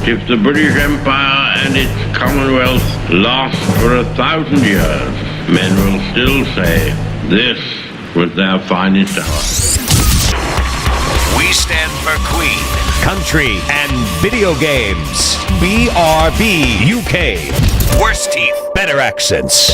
If the British Empire and its Commonwealth last for 1,000 years, men will still say this was their finest hour. We stand for Queen, country, and video games. BRB UK. Worse teeth, better accents.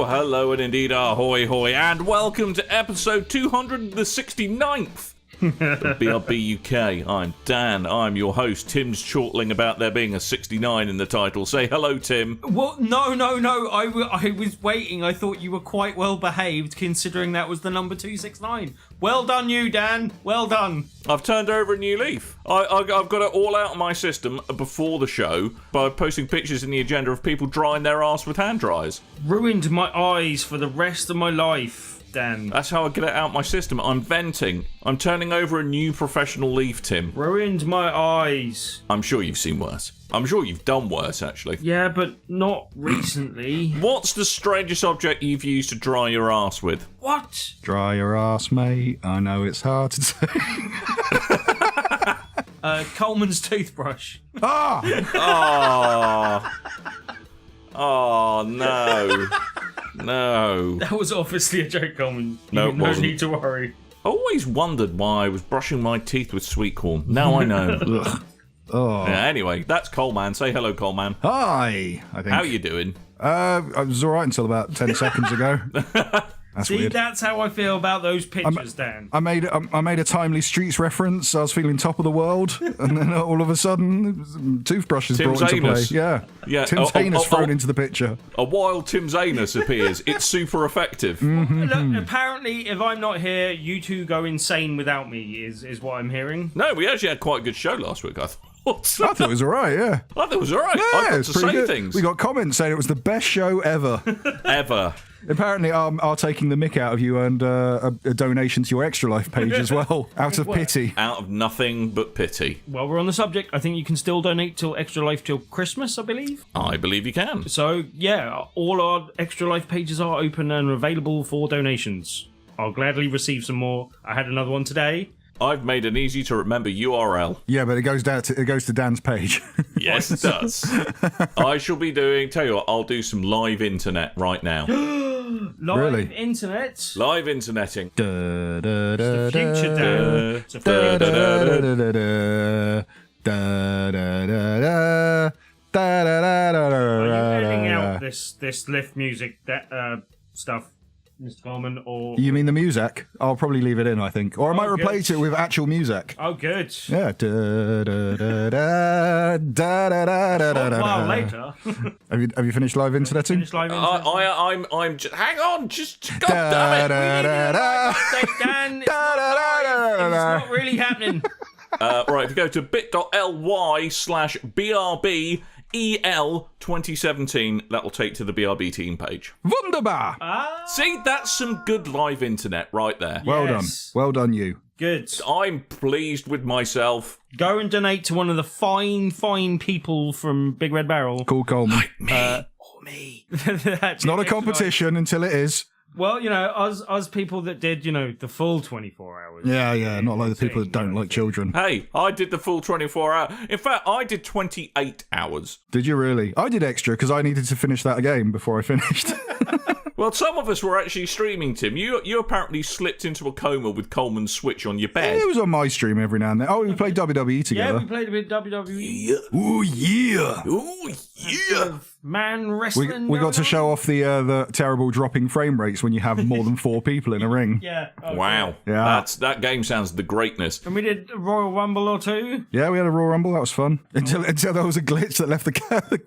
Hello, and indeed ahoy hoy, and welcome to episode 269th of BRB UK. I'm Dan, I'm your host. Tim's chortling about there being a 69 in the title. Say hello, Tim. What? No. I was waiting. I thought you were quite well behaved, considering that was the number 269. Well done, you, Dan. Well done. I've turned over a new leaf. I've got it all out of my system before the show by posting pictures in the agenda of people drying their arse with hand dryers. Ruined my eyes for the rest of my life, Dan. That's how I get it out my system. I'm venting. I'm turning over a new professional leaf, Tim. Ruined my eyes. I'm sure you've seen worse. I'm sure you've done worse, actually. Yeah, but not recently. What's the strangest object you've used to dry your arse with? What? Dry your arse, mate. I know it's hard to say. Coleman's toothbrush. Oh, no. No. That was obviously a joke, Coleman. No, it wasn't. No need to worry. I always wondered why I was brushing my teeth with sweet corn. Now I know. Oh. Yeah, anyway, that's Coleman. Say hello, Coleman. Hi, I think. How are you doing? I was alright until about 10 seconds ago. That's See, weird. that's how I feel about those pictures, Dan. I made a timely Streets reference. I was feeling top of the world, and then all of a sudden, toothbrushes Tim's brought into anus. play. Yeah. Tim's Oh, anus oh, thrown into the picture. A wild Tim's anus appears. It's super effective. Look, apparently, if I'm not here, you two go insane without me, is what I'm hearing. No, we actually had quite a good show last week, I thought. I thought it was alright, yeah. I thought it was alright. Yeah, I got it's to pretty say good. things. We got comments saying it was the best show ever. Ever. Apparently, are taking the mick out of you and a donation to your Extra Life page as well, out of pity. Out of nothing but pity. While we're on the subject, I think you can still donate till Extra Life till Christmas, I believe. I believe you can. So, yeah, all our Extra Life pages are open and available for donations. I'll gladly receive some more. I had another one today. I've made an easy to remember URL. Yeah, but it goes to Dan's page. Yes, it does. I shall be doing. Tell you what, I'll do some live internet right now. Live Really? internet. Live interneting. The future, Dan. It's the future. Are you editing out this lift music stuff, Mr. Coleman, or... You mean the music? I'll probably leave it in, I think. Or I might replace it with actual music. Oh, good. Yeah. A while later. Have you finished live interneting? Finish live internet. I'm just... Hang on, just... God damn it! Dan, it's not really happening. Right, if you go to bit.ly/BRB EL 2017, that'll take to the BRB team page. Wunderbar! See, that's some good live internet right there. Well Yes. done. Well done, you. Good. I'm pleased with myself. Go and donate to one of the fine people from BigRedBarel. Cool, Coleman. Me. It's not a competition until it is. Well, us people that did, the full 24 hours. Yeah, not like the people that don't like children. Hey, I did the full 24 hours. In fact, I did 28 hours. Did you really? I did extra because I needed to finish that game before I finished. Well, some of us were actually streaming, Tim. You apparently slipped into a coma with Coleman's Switch on your bed. It was on my stream every now and then. Oh, we played WWE together. Yeah, we played a bit of WWE. Ooh, yeah. Ooh, yeah. Man wrestling. We got to show off the terrible dropping frame rates when you have more than 4 people in a ring. Yeah. Okay. Wow. Yeah. That game sounds the greatness. And we did a Royal Rumble or two. Yeah, we had a Royal Rumble. That was fun. Until there was a glitch that left the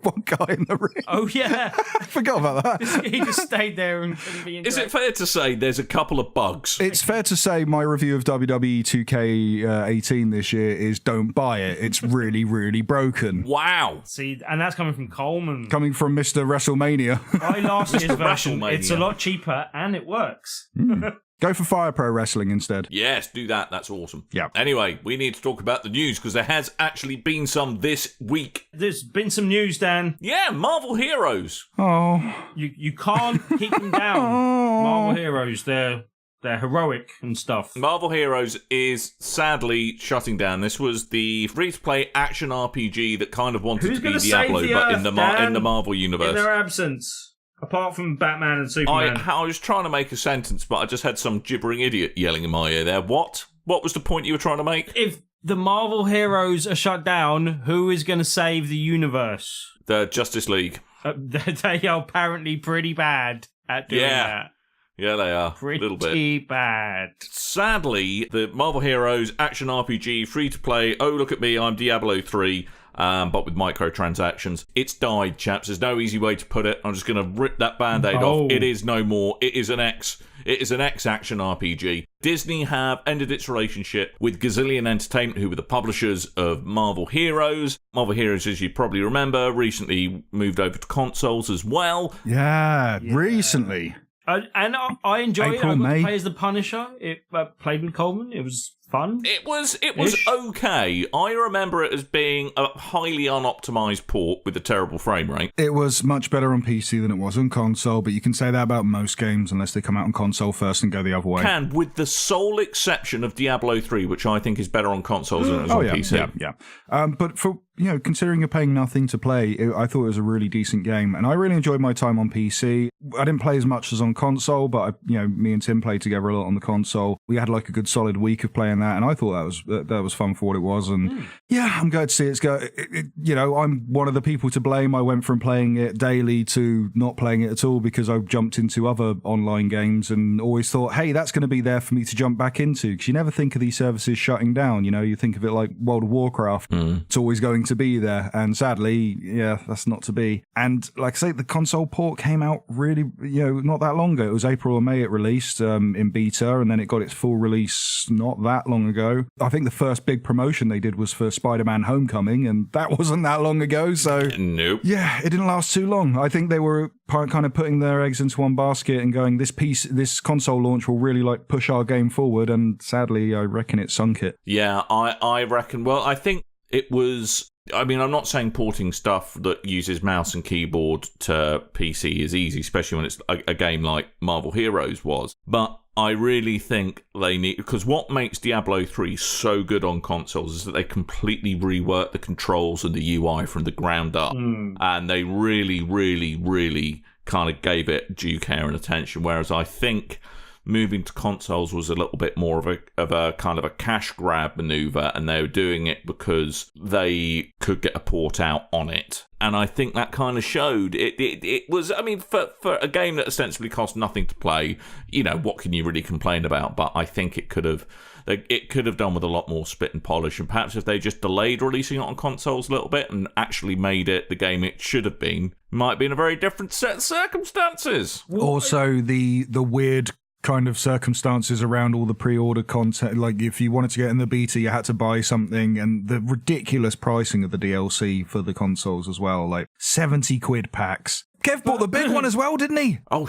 one guy in the ring. Oh, yeah. I forgot about that. He just stayed there and couldn't be Is it fair to say there's a couple of bugs? It's fair to say my review of WWE 2K18 this year is don't buy it. It's really, really broken. Wow. See, and that's coming from Coleman. Coming from Mr. WrestleMania. Buy last year's version. WrestleMania. It's a lot cheaper and it works. Go for Fire Pro Wrestling instead. Yes, do that. That's awesome. Yeah. Anyway, we need to talk about the news because there has actually been some this week. There's been some news, Dan. Yeah, Marvel Heroes. Oh. You can't keep them down. Marvel Heroes, they're they're heroic and stuff. Marvel Heroes is sadly shutting down. This was the free-to-play action RPG that kind of wanted to be Diablo, but in the Marvel universe. In their absence, apart from Batman and Superman. I was trying to make a sentence, but I just had some gibbering idiot yelling in my ear there. What? What was the point you were trying to make? If the Marvel Heroes are shut down, who is going to save the universe? The Justice League. They are apparently pretty bad at doing that. Yeah, they are. Pretty a little bit. bad. Sadly, the Marvel Heroes action RPG, free-to-play, oh, look at me, I'm Diablo 3, but with microtransactions. It's died, chaps. There's no easy way to put it. I'm just going to rip that Band-Aid off. It is no more. It is an X-action RPG. Disney have ended its relationship with Gazillion Entertainment, who were the publishers of Marvel Heroes. Marvel Heroes, as you probably remember, recently moved over to consoles as well. Yeah. Recently. And I enjoyed it. I got May. to play as the Punisher. It played with Coleman. It was fun. It was okay. I remember it as being a highly unoptimized port with a terrible frame rate. It was much better on PC than it was on console, but you can say that about most games unless they come out on console first and go the other way. With the sole exception of Diablo 3, which I think is better on consoles than it is on PC. Yeah. But for considering you're paying nothing to play, I thought it was a really decent game, and I really enjoyed my time on PC. I didn't play as much as on console, but me and Tim played together a lot on the console. We had like a good solid week of playing that, and I thought that was fun for what it was. And I'm glad to see it's go. I'm one of the people to blame. I went from playing it daily to not playing it at all because I jumped into other online games and always thought, hey, that's going to be there for me to jump back into, because you never think of these services shutting down. You think of it like World of Warcraft. It's always going to be there, and sadly, that's not to be. And like I say, the console port came out really, not that long ago. It was April or May it released in beta, and then it got its full release not that long ago. I think the first big promotion they did was for Spider-Man Homecoming, and that wasn't that long ago, so nope. Yeah, it didn't last too long. I think they were kind of putting their eggs into one basket and going, this console launch will really like push our game forward, and sadly, I reckon it sunk it. Yeah, I reckon. Well, I think it was. I mean, I'm not saying porting stuff that uses mouse and keyboard to PC is easy, especially when it's a game like Marvel Heroes was. But I really think they need... Because what makes Diablo 3 so good on consoles is that they completely rework the controls and the UI from the ground up. And they really, really, really kind of gave it due care and attention. Whereas I think moving to consoles was a little bit more of a kind of a cash grab maneuver, and they were doing it because they could get a port out on it. And I think that kind of showed. It was, I mean, for a game that ostensibly cost nothing to play, what can you really complain about? But I think it could have done with a lot more spit and polish, and perhaps if they just delayed releasing it on consoles a little bit and actually made it the game it should have been, might be in a very different set of circumstances. Also, the weird kind of circumstances around all the pre-order content, like if you wanted to get in the beta you had to buy something, and the ridiculous pricing of the DLC for the consoles as well, like 70 quid packs. Kev bought the big one as well, didn't he? Oh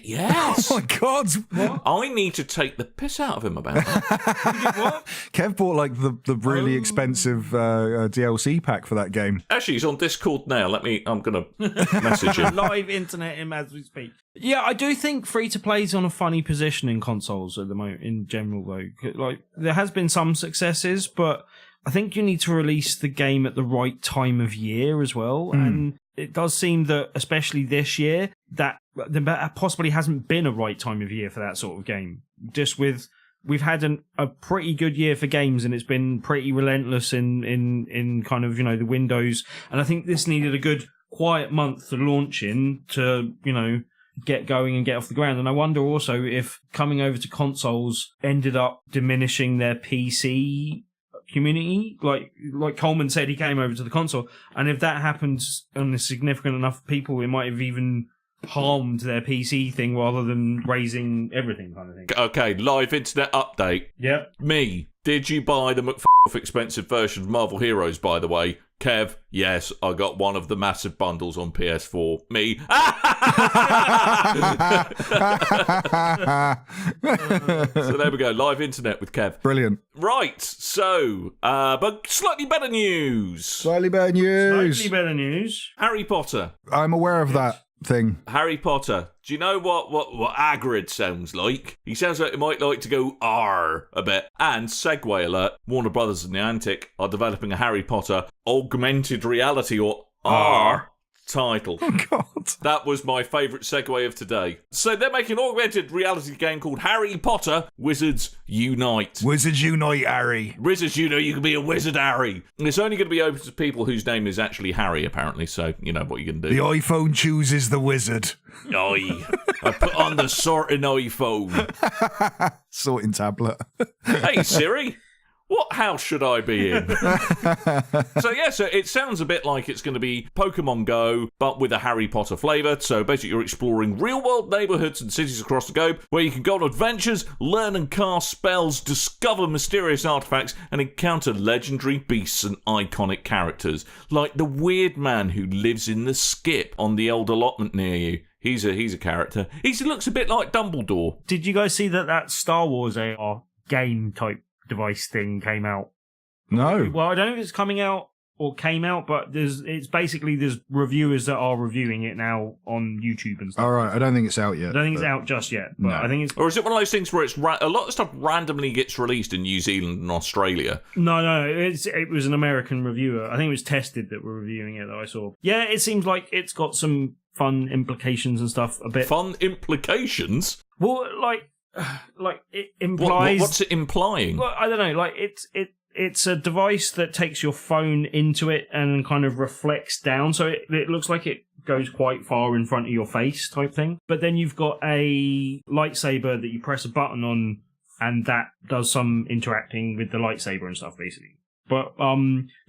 yes. Oh my god. What? I need to take the piss out of him about that. What? Kev bought like the really expensive DLC pack for that game. Actually, he's on Discord now. I'm gonna message him. Live internet him as we speak. Yeah, I do think free-to-play's on a funny position in consoles at the moment, in general, though. Like, there has been some successes, but I think you need to release the game at the right time of year as well. And it does seem that, especially this year, that there possibly hasn't been a right time of year for that sort of game. Just we've had a pretty good year for games, and it's been pretty relentless in kind of, the windows. And I think this needed a good quiet month to launch in to, get going and get off the ground. And I wonder also if coming over to consoles ended up diminishing their PC community. Like Coleman said, he came over to the console, and if that happens on a significant enough people, it might have even harmed their PC thing rather than raising everything kind of thing. Okay, live internet update. Yep. Me, did you buy the expensive version of Marvel Heroes, by the way? Kev, yes, I got one of the massive bundles on PS4. Me. So there we go, live internet with Kev. Brilliant. Right, so, but slightly better news. Slightly better news. Slightly better news. Harry Potter. I'm aware of that. thing. Harry Potter. Do you know what Hagrid sounds like? He sounds like he might like to go R a bit. And segue alert, Warner Bros and Niantic are developing a Harry Potter augmented reality or R title. Oh, God. That was my favourite segue of today. So they're making an augmented reality game called Harry Potter Wizards Unite. Wizards Unite, Harry. Wizards, you can be a wizard, Harry. And it's only going to be open to people whose name is actually Harry, apparently. So, you know what you can do. The iPhone chooses the wizard. Aye. I put on the sorting iPhone. Sorting tablet. Hey, Siri. What house should I be in? So it sounds a bit like it's going to be Pokemon Go, but with a Harry Potter flavour. So basically you're exploring real-world neighbourhoods and cities across the globe where you can go on adventures, learn and cast spells, discover mysterious artefacts, and encounter legendary beasts and iconic characters, like the weird man who lives in the skip on the old allotment near you. He's a character. He looks a bit like Dumbledore. Did you guys see that Star Wars AR game type device thing came out? No. Well, I don't know if it's coming out or came out, but there's reviewers that are reviewing it now on YouTube and stuff. All right, I don't think it's out yet. I don't think it's out just yet, but no. I think it's... Or is it one of those things where it's a lot of stuff randomly gets released in New Zealand and Australia? No, it was an American reviewer. I think it was Tested that were reviewing it that I saw. Yeah, it seems like it's got some fun implications and stuff a bit. Fun implications? Well, like it implies. What's it implying? Well, I don't know. Like it's a device that takes your phone into it and kind of reflects down, so it looks like it goes quite far in front of your face, type thing. But then you've got a lightsaber that you press a button on, and that does some interacting with the lightsaber and stuff, basically. But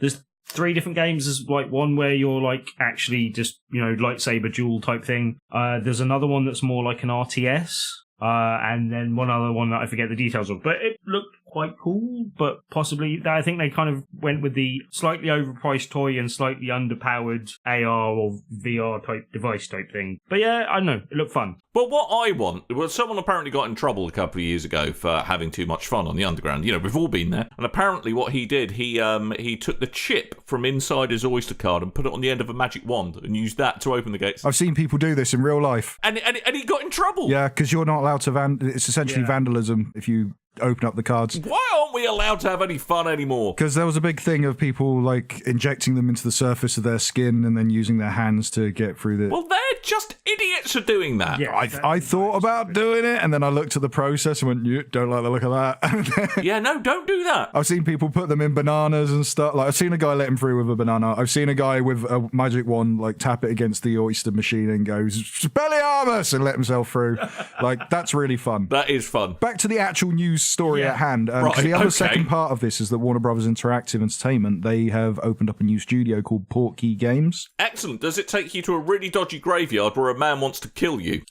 there's 3 different games. There's like one where you're like actually just lightsaber duel type thing. There's another one that's more like an RTS. And then one other one that I forget the details of, but it looked quite cool, but possibly I think they kind of went with the slightly overpriced toy and slightly underpowered AR or VR type device type thing. But yeah, I don't know, it looked fun. But what I want, someone apparently got in trouble a couple of years ago for having too much fun on the underground. We've all been there. And apparently what he did, he took the chip from inside his Oyster card and put it on the end of a magic wand and used that to open the gates. I've seen people do this in real life. And he got in trouble. Yeah, because you're not allowed to it's essentially vandalism if you open up the cards. Why aren't we allowed to have any fun anymore? Because there was a big thing of people like injecting them into the surface of their skin and then using their hands to get through the... Well, they're just idiots for doing that. Yeah, I thought about doing it, and then I looked at the process and went, you don't like the look of that. Yeah, no, don't do that. I've seen people put them in bananas and stuff. Like, I've seen a guy let him through with a banana. I've seen a guy with a magic wand like tap it against the oyster machine and goes, Expelliarmus, and let himself through. Like, that's really fun. That is fun. Back to the actual news story at hand. Right, the other second part of this is that Warner Brothers Interactive Entertainment, they have opened up a new studio called Portkey Games. Excellent. Does it take you to a really dodgy graveyard where a man wants to kill you?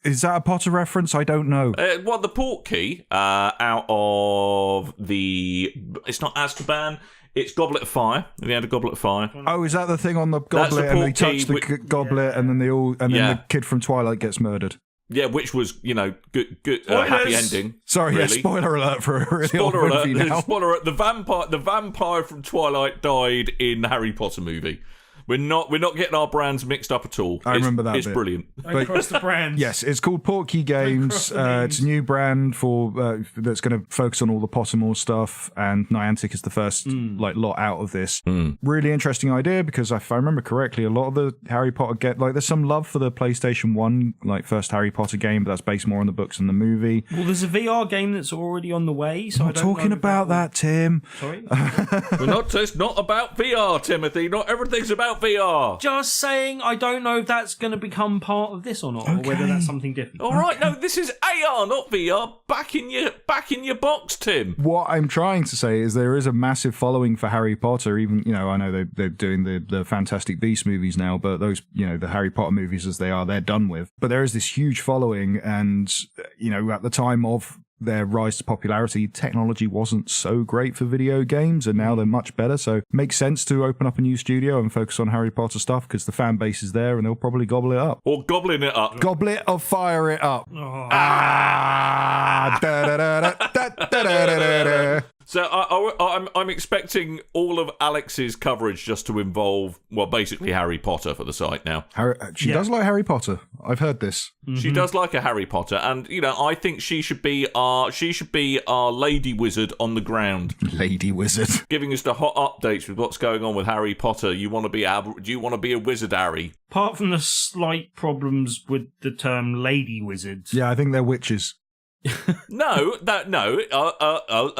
Is that a Potter reference? I don't know. Well, the Portkey, out of it's not Azkaban, it's Goblet of Fire. Have you had a Goblet of Fire? Oh, is that the thing on the goblet and they touch the goblet and then the kid from Twilight gets murdered? Yeah, which was, good, happy ending. Sorry, really. Spoiler alert for a really old movie now. Spoiler alert, the vampire from Twilight died in the Harry Potter movie. We're not getting our brands mixed up at all. I remember that. It's bit. Brilliant. Across the brands. Yes, it's called Portkey Games. It's a new brand for that's going to focus on all the Pottermore stuff, and Niantic is the first lot out of this. Really interesting idea, because if I remember correctly, a lot of the Harry Potter there's some love for the PlayStation 1 first Harry Potter game, but that's based more on the books and the movie. Well, there's a VR game that's already on the way, so I'm not talking about that, Tim. Sorry? It's not about VR, Timothy. Not everything's about VR. Just saying, I don't know if that's going to become part of this or not, or whether that's something different. All right, no, this is AR, not VR. Back in your box, Tim. What I'm trying to say is there is a massive following for Harry Potter. Even I know they're doing the Fantastic Beasts movies now, but those the Harry Potter movies as they are, they're done with. But there is this huge following, and at the time of their rise to popularity, technology wasn't so great for video games, and now they're much better. So it makes sense to open up a new studio and focus on Harry Potter stuff, because the fan base is there and they'll probably gobble it up. Or gobbling it up. Goblet or fire it up. Oh. Ah! Da, da, da, da, da, da, da, da, da. So I'm expecting all of Alex's coverage just to involve, well, basically Harry Potter for the site now. She does like Harry Potter. I've heard this. Mm-hmm. She does like a Harry Potter, and I think she should be our lady wizard on the ground. Lady wizard, giving us the hot updates with what's going on with Harry Potter. Do you want to be a wizard, Harry? Apart from the slight problems with the term lady wizard. Yeah, I think they're witches. A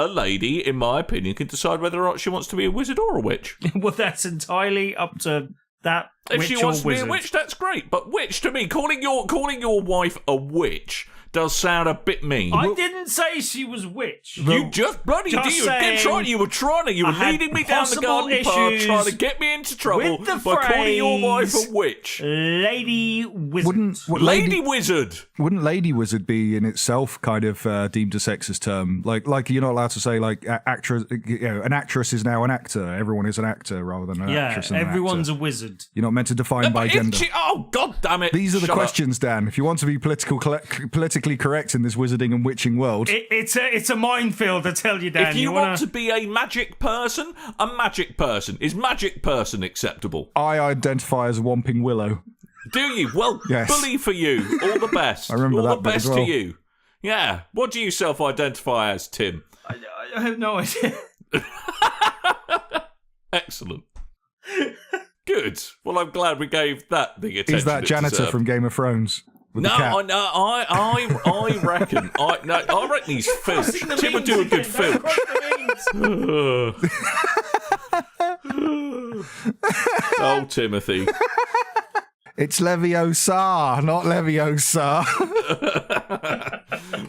lady, in my opinion, can decide whether or not she wants to be a wizard or a witch. Well, that's entirely up to that if witch she or wants to wizard. be a witch, that's great. But witch, to me, calling your wife a witch does sound a bit mean. I didn't say she was witch. You just bloody just did. You were leading me down the garden path, trying to get me into trouble by calling your wife a witch. Lady wizard. Lady wizard. Wouldn't lady wizard be in itself kind of deemed a sexist term? Like you're not allowed to say like actress. An actress is now an actor. Everyone is an actor rather than an actress. And everyone's an actor. A wizard. You're not meant to define by gender. Oh God damn it! These are the questions, Dan. If you want to be politically correct in this wizarding and witching world, it's a minefield, I tell you, Dan. If you want to be a magic person, is magic person acceptable? I identify as a Whomping Willow. Do you? Well, yes. Bully for you. All the best. I remember all that the bit best as well. to you. Yeah. What do you self-identify as, Tim? I have no idea. Excellent. Good. Well, I'm glad we gave that the attention. Is that janitor from Game of Thrones? No, I reckon. I reckon he's filch. Tim would do a good filch. Oh, Timothy. It's Leviosa, not Leviosa.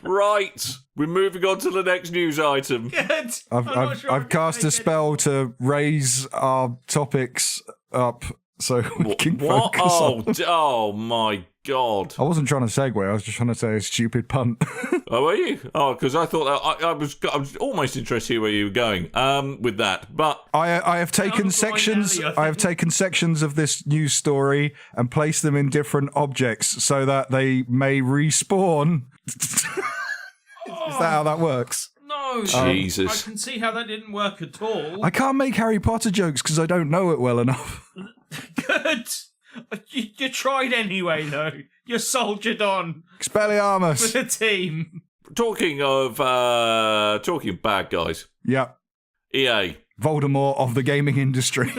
Right, we're moving on to the next news item. Good. I've cast a spell to raise our topics up so we can focus on. Oh my God! I wasn't trying to segue. I was just trying to say a stupid punt. Oh, were you? Oh, because I thought I was almost interested to hear where you were going with that. But I have taken sections. I have taken sections of this news story and placed them in different objects so that they may respawn. Is that how that works? No, Jesus. I can see how that didn't work at all. I can't make Harry Potter jokes because I don't know it well enough. Good. You tried anyway, though. You soldiered on. Expelliarmus. For the team. Talking bad guys. Yeah. EA. Voldemort of the gaming industry.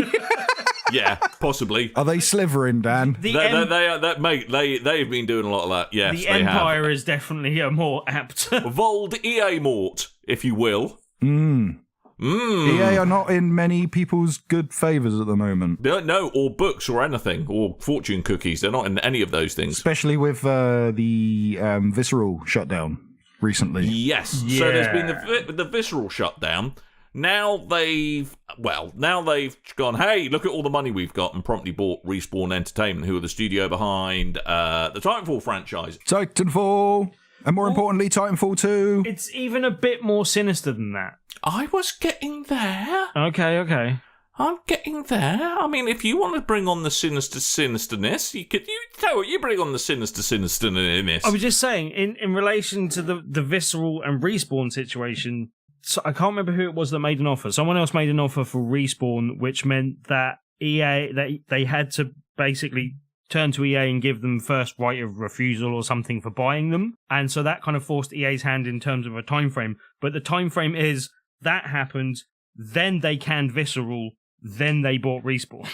Yeah, possibly. Are they slivering, Dan? They've been doing a lot of that. Yes, the Empire is definitely a more apt. Vold EA Mort, if you will. EA are not in many people's good favours at the moment. No, or books or anything, or fortune cookies. They're not in any of those things. Especially with the Visceral shutdown recently. Yes. Yeah. So there's been the Visceral shutdown. Now they've gone, hey, look at all the money we've got, and promptly bought Respawn Entertainment, who are the studio behind the Titanfall franchise. Titanfall! And more importantly, Titanfall 2. It's even a bit more sinister than that. I was getting there. Okay. I'm getting there. I mean, if you want to bring on the sinisterness, you bring on the sinisterness. I was just saying, in relation to the Visceral and Respawn situation, so I can't remember who it was that made an offer. Someone else made an offer for Respawn, which meant that EA, they had to basically turn to EA and give them first right of refusal or something for buying them. And so that kind of forced EA's hand in terms of a time frame. But the time frame is that happened, then they canned Visceral, then they bought Respawn.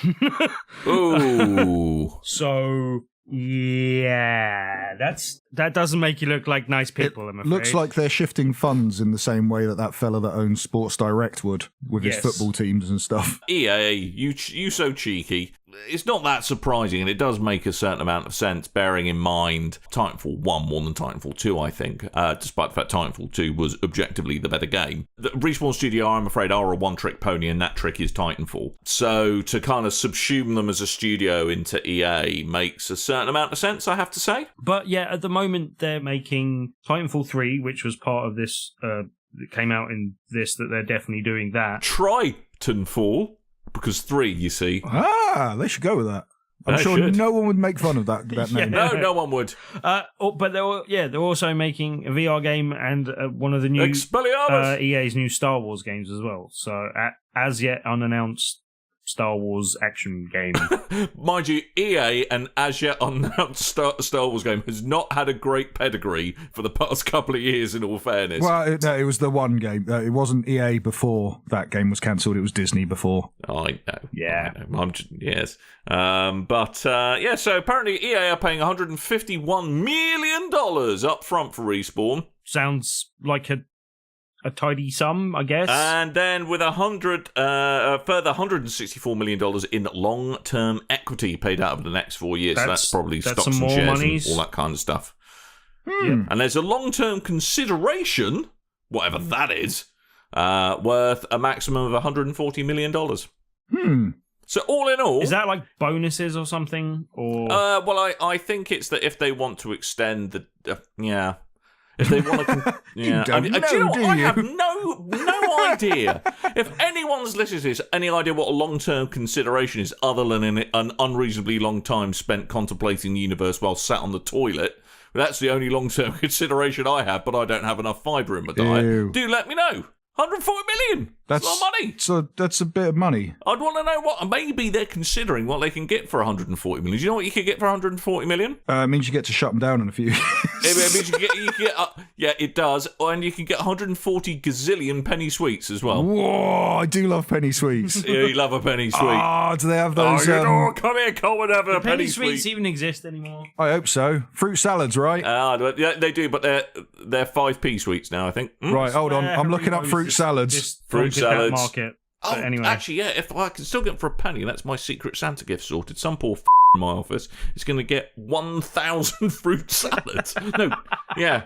Ooh. So yeah, that doesn't make you look like nice people, I'm afraid. Looks like they're shifting funds in the same way that fella that owns Sports Direct would with his football teams and stuff. EA, you so cheeky. It's not that surprising, and it does make a certain amount of sense, bearing in mind Titanfall 1 more than Titanfall 2, I think, despite the fact Titanfall 2 was objectively the better game. The Respawn Studio, I'm afraid, are a one-trick pony, and that trick is Titanfall. So to kind of subsume them as a studio into EA makes a certain amount of sense, I have to say. But yeah, at the moment, they're making Titanfall 3, which was part of this, that came out in this, that they're definitely doing that. Titanfall. Because 3, you see. They should go with that. I'm sure should. no one would make fun of that name. No one would. But they're also making a VR game and one of the new EA's new Star Wars games as well. So as yet unannounced Star Wars action game. Mind you, EA, an as yet unannounced Star Wars game, has not had a great pedigree for the past couple of years, in all fairness. Well, it was the one game. It wasn't EA before that game was cancelled. It was Disney before. I know. Yeah. I know. Yes. So apparently EA are paying $151 million up front for Respawn. Sounds like a tidy sum, I guess. And then with a further $164 million in long-term equity paid out over the next 4 years. That's probably stocks and shares and all that kind of stuff. Yeah. And there's a long-term consideration, whatever that is, worth a maximum of $140 million. So all in all... Is that like bonuses or something? Or well, I think it's that if they want to extend the... If they want to, yeah, I have no idea. If anyone's listening to this, any idea what a long-term consideration is, other than an unreasonably long time spent contemplating the universe while sat on the toilet, that's the only long-term consideration I have. But I don't have enough fibre in my diet. Ew. Do let me know. 140 million. That's a lot of money. So that's a bit of money. I'd want to know what. Maybe they're considering what they can get for 140 million. Do you know what you could get for 140 million? It means you get to shut them down in a few years. It means you get yeah, it does. And you can get 140 gazillion penny sweets as well. Whoa, I do love penny sweets. Yeah, you love a penny sweet. Oh, do they have those? Come here, come and have a penny sweets sweet. even exist anymore? I hope so. Fruit salads, right? Yeah, they do, but they're 5p sweets now, I think. Right, hold on. I'm looking up fruit salads. Fruit salads. Market. Oh, anyway. Actually, yeah, if I can still get them for a penny, that's my Secret Santa gift sorted. Some poor in my office is going to get 1,000 fruit salads. No, yeah.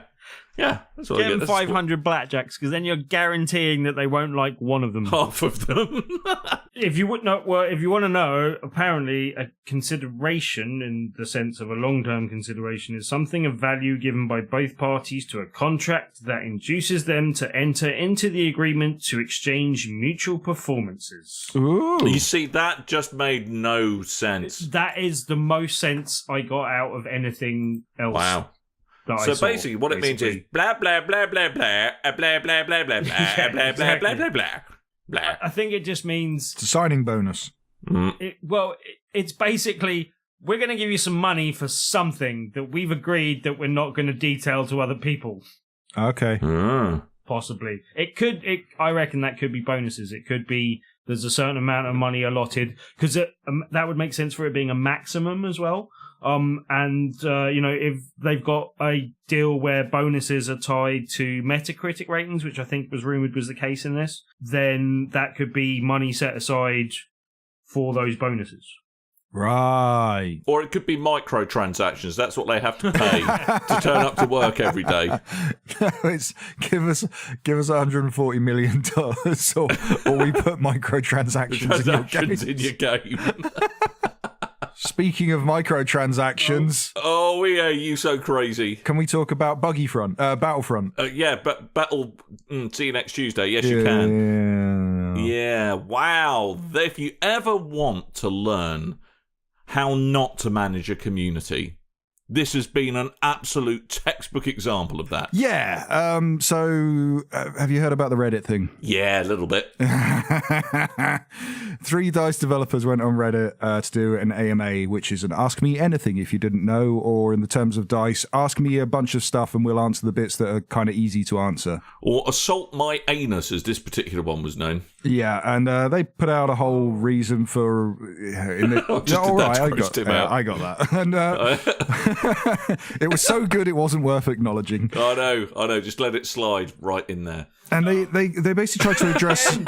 That's what Get I them get. 500 blackjacks, because then you're guaranteeing that they won't like one of them. Half of them. If you want to know, apparently a consideration, in the sense of a long-term consideration, is something of value given by both parties to a contract that induces them to enter into the agreement to exchange mutual performances. Ooh. You see, that just made no sense. That is the most sense I got out of anything else. Wow. So basically, what it means is blah blah blah blah blah blah blah blah blah blah blah blah blah blah blah blah. I think it just means It's a signing bonus. It's basically, we're going to give you some money for something that we've agreed that we're not going to detail to other people. Okay. Possibly. I reckon that could be bonuses. It could be there's a certain amount of money allotted, because that would make sense for it being a maximum as well. If they've got a deal where bonuses are tied to Metacritic ratings, which I think was rumoured was the case in this, then that could be money set aside for those bonuses. Right. Or it could be microtransactions. That's what they have to pay to turn up to work every day. No, it's give us $140 million, or we put microtransactions in your game. Speaking of microtransactions, you so crazy. Can we talk about Battlefront? See you next Tuesday. Yes, you can. Yeah, wow. If you ever want to learn how not to manage a community, this has been an absolute textbook example of that. Yeah. So, have you heard about the Reddit thing? Yeah, a little bit. 3 DICE developers went on Reddit to do an AMA, which is an Ask Me Anything if you didn't know, or in the terms of DICE, ask me a bunch of stuff and we'll answer the bits that are kind of easy to answer. Or Assault My Anus, as this particular one was known. Yeah, and they put out a whole reason for... I got that. And it was so good it wasn't worth acknowledging. I know, just let it slide right in there. And they basically tried to address...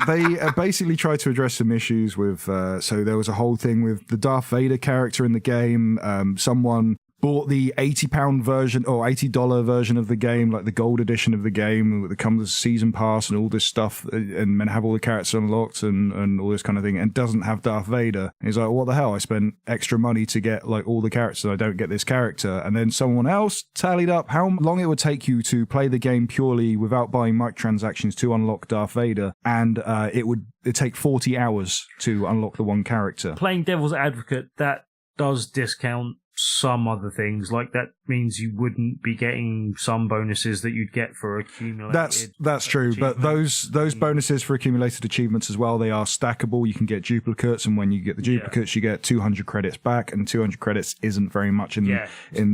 They basically tried to address some issues with... so there was a whole thing with the Darth Vader character in the game. Someone bought the £80 version or $80 version of the game, like the gold edition of the game that comes with season pass and all this stuff, and then have all the characters unlocked and all this kind of thing, and doesn't have Darth Vader. And he's like, what the hell? I spent extra money to get like all the characters, and I don't get this character. And then someone else tallied up how long it would take you to play the game purely without buying microtransactions to unlock Darth Vader, and it'd take 40 hours to unlock the one character. Playing devil's advocate, that does discount some other things. Like, that means you wouldn't be getting some bonuses that you'd get for accumulated. That's true, but those bonuses for accumulated achievements as well, they are stackable. You can get duplicates, and when you get the duplicates, you get 200 credits back, and 200 credits isn't very much in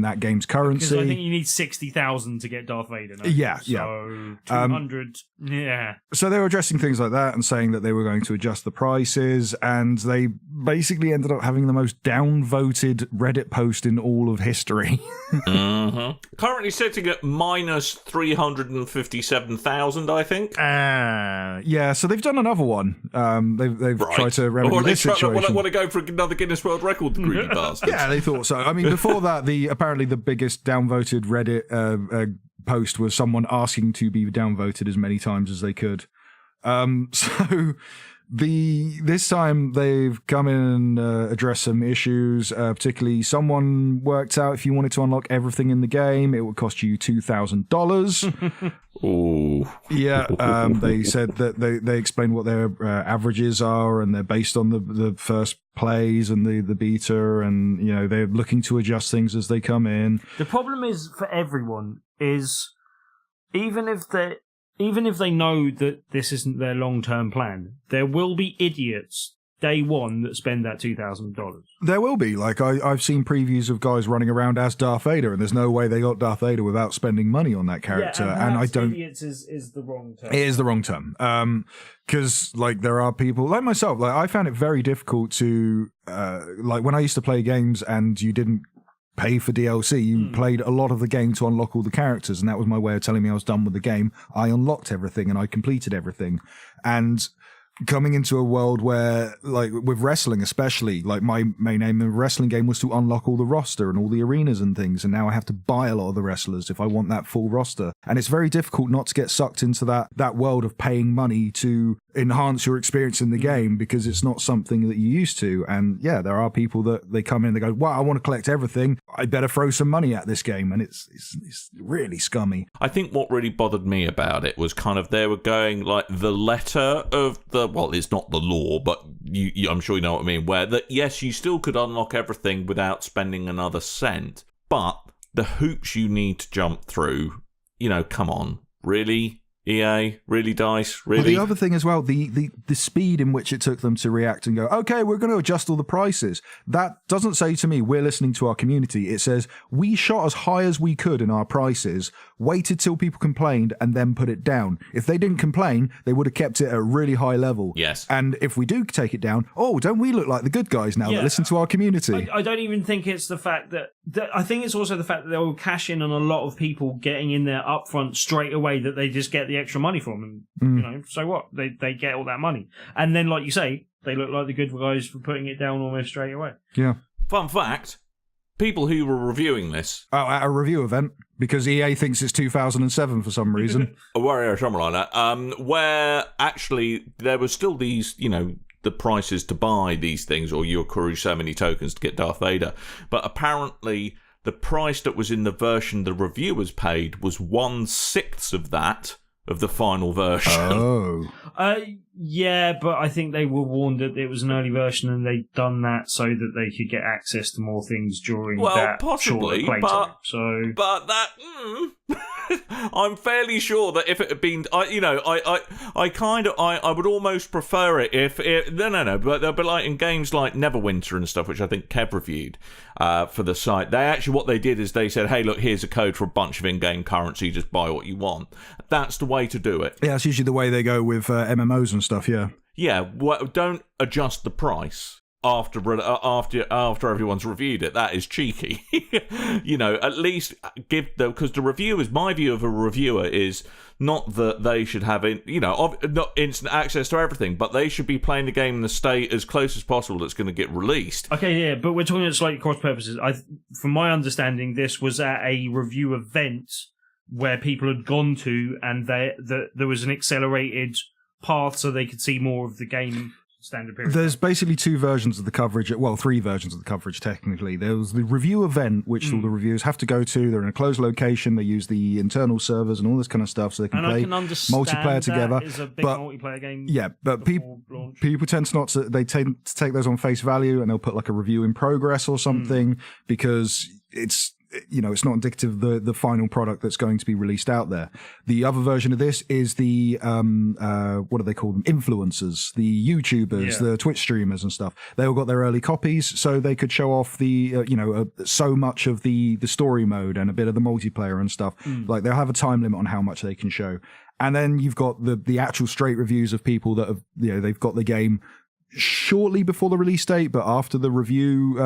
that game's currency. Because I think you need 60,000 to get Darth Vader. So 200, So they were addressing things like that and saying that they were going to adjust the prices, and they basically ended up having the most downvoted Reddit post in all of history. Currently sitting at minus 357,000, I think. So they've done another one. They've tried to remedy this situation. Want to go for another Guinness World Record, the greedy bastards. Yeah, they thought so. I mean, before that, apparently the biggest downvoted Reddit post was someone asking to be downvoted as many times as they could. This time they've come in and addressed some issues. Particularly, someone worked out if you wanted to unlock everything in the game, it would cost you $2,000. Oh, yeah. They said that they explained what their averages are, and they're based on the first plays and the beta, and they're looking to adjust things as they come in. The problem is for everyone is even if they know that this isn't their long-term plan, there will be idiots day one that spend that $2,000. There will be. Like, I've seen previews of guys running around as Darth Vader, and there's no way they got Darth Vader without spending money on that character. And I don't. Idiots is the wrong term. It is the wrong term. Because there are people like myself. Like, I found it very difficult to when I used to play games and you didn't pay for DLC. You played a lot of the game to unlock all the characters, and that was my way of telling me I was done with the game. I unlocked everything and I completed everything. And coming into a world where, like, with wrestling especially, like, my main aim in a wrestling game was to unlock all the roster and all the arenas and things, and now I have to buy a lot of the wrestlers if I want that full roster. And it's very difficult not to get sucked into that world of paying money to enhance your experience in the game, because it's not something that you're used to. And yeah, there are people that they come in, they go, wow, I want to collect everything, I better throw some money at this game. And it's really scummy. I think what really bothered me about it was kind of, they were going like the letter of the, well, it's not the law, but you I'm sure you know what I mean, where that, yes, you still could unlock everything without spending another cent, but the hoops you need to jump through, come on, really? EA, really, DICE, really? Well, the other thing as well, the speed in which it took them to react and go, okay, we're going to adjust all the prices. That doesn't say to me, we're listening to our community. It says, we shot as high as we could in our prices, waited till people complained, and then put it down. If they didn't complain, they would have kept it at a really high level. Yes. And if we do take it down, don't we look like the good guys now that listen to our community? I don't even think it's the fact that I think it's also the fact that they will cash in on a lot of people getting in there upfront straight away, that they just get the extra money from, and so what, they get all that money, and then, like you say, they look like the good guys for putting it down almost straight away. Yeah. Fun fact, people who were reviewing this at a review event, because EA thinks it's 2007 for some reason, or something like that, where actually there were still these, the prices to buy these things, or you accrue so many tokens to get Darth Vader, but apparently the price that was in the version the reviewers paid was 1/6 of that of the final version. Oh. Yeah, but I think they were warned that it was an early version, and they'd done that so that they could get access to more things during that possibly, shorter playtime. But that, I'm fairly sure that if it had been, I would almost prefer it if but like in games like Neverwinter and stuff, which I think Kev reviewed for the site, they actually, what they did is they said, hey, look, here's a code for a bunch of in-game currency, just buy what you want. That's the way to do it. Yeah, that's usually the way they go with MMOs and stuff, yeah. Yeah, well, don't adjust the price. after everyone's reviewed it. That is cheeky. At least give them, because the reviewers, my view of a reviewer is not that they should have not instant access to everything, but they should be playing the game in the state as close as possible that's going to get released. Okay, yeah, but we're talking at slightly cross purposes. From my understanding, this was at a review event where people had gone to, and there was an accelerated path so they could see more of the game. Standard period. There's basically two versions of the coverage. Well, three versions of the coverage, technically. There was the review event, which all the reviewers have to go to. They're in a closed location. They use the internal servers and all this kind of stuff so they can play multiplayer together. It's a big multiplayer game. Yeah, but people tend they tend to take those on face value, and they'll put like a review in progress or something because it's not indicative of the final product that's going to be released out there. The other version of this is the, what do they call them? Influencers, the YouTubers, the Twitch streamers and stuff. They all got their early copies, so they could show off so much of the story mode and a bit of the multiplayer and stuff. Like they'll have a time limit on how much they can show. And then you've got the actual straight reviews of people that have, they've got the game shortly before the release date, but after the review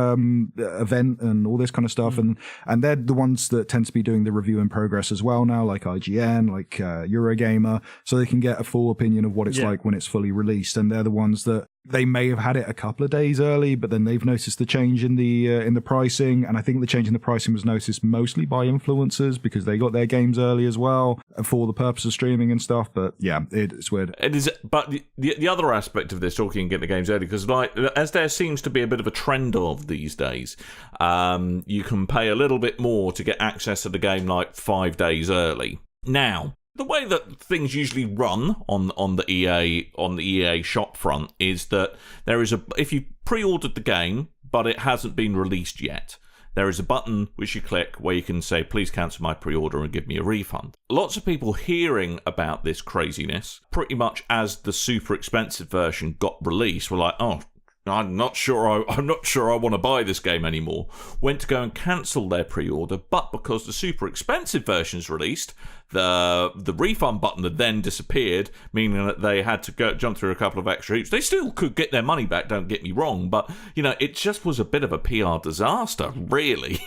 event and all this kind of stuff, and they're the ones that tend to be doing the review in progress as well now, like IGN, like Eurogamer, so they can get a full opinion of what it's like when it's fully released. And they're the ones that they may have had it a couple of days early, but then they've noticed the change in the pricing, and I think the change in the pricing was noticed mostly by influencers because they got their games early as well for the purpose of streaming and stuff. But yeah, it's weird. It is, but the other aspect of this, talking and getting the games early, because as there seems to be a bit of a trend of these days, you can pay a little bit more to get access to the game like 5 days early. Now, the way that things usually run on the EA shop front is that there is if you pre-ordered the game but it hasn't been released yet, there is a button which you click where you can say, please cancel my pre-order and give me a refund. Lots of people hearing about this craziness, pretty much as the super expensive version got released, were like, oh, I'm not sure I want to buy this game anymore. Went to go and cancel their pre-order, but because the super expensive version's released, the refund button had then disappeared, meaning that they had to jump through a couple of extra hoops. They still could get their money back, don't get me wrong, but it just was a bit of a PR disaster, really.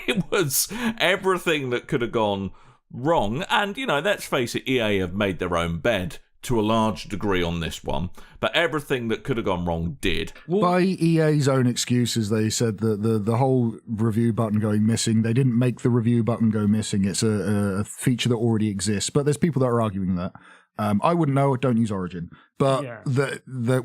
It was everything that could have gone wrong, and let's face it, EA have made their own bed to a large degree on this one, but everything that could have gone wrong did. By EA's own excuses, they said that the whole review button going missing, they didn't make the review button go missing. It's a feature that already exists, but there's people that are arguing that. I wouldn't know, don't use Origin. But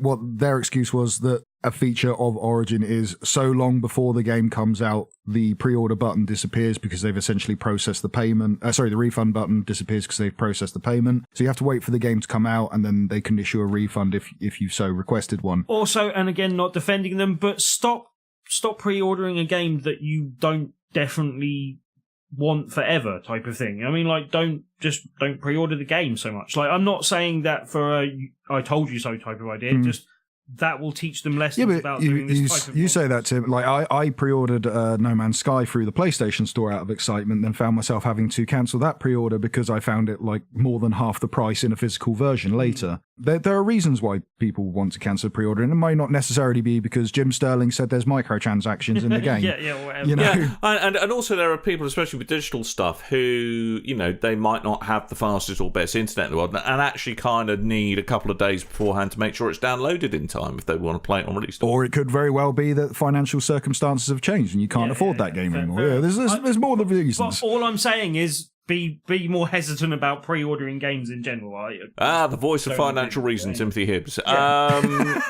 what their excuse was that a feature of Origin is so long before the game comes out, the pre-order button disappears because they've essentially processed the payment. The refund button disappears because they've processed the payment. So you have to wait for the game to come out, and then they can issue a refund if you so requested one. Also, and again, not defending them, but stop pre-ordering a game that you don't definitely want forever type of thing. I mean, like, don't pre-order the game so much. Like, I'm not saying that for a I told you so type of idea, just that will teach them lessons about doing this type of you say that, Tim. Like, I pre-ordered No Man's Sky through the PlayStation Store out of excitement, then found myself having to cancel that pre-order because I found it like more than half the price in a physical version later. There are reasons why people want to cancel pre-order, and it might not necessarily be because Jim Sterling said there's microtransactions in the game. whatever. And also there are people, especially with digital stuff, who they might not have the fastest or best internet in the world, and actually kind of need a couple of days beforehand to make sure it's downloaded in time if they want to play it on release day. Or it could very well be that financial circumstances have changed and you can't afford that game anymore. There's more than reasons. But all I'm saying is be more hesitant about pre-ordering games in general. The voice of financial reason, Timothy Hibbs. I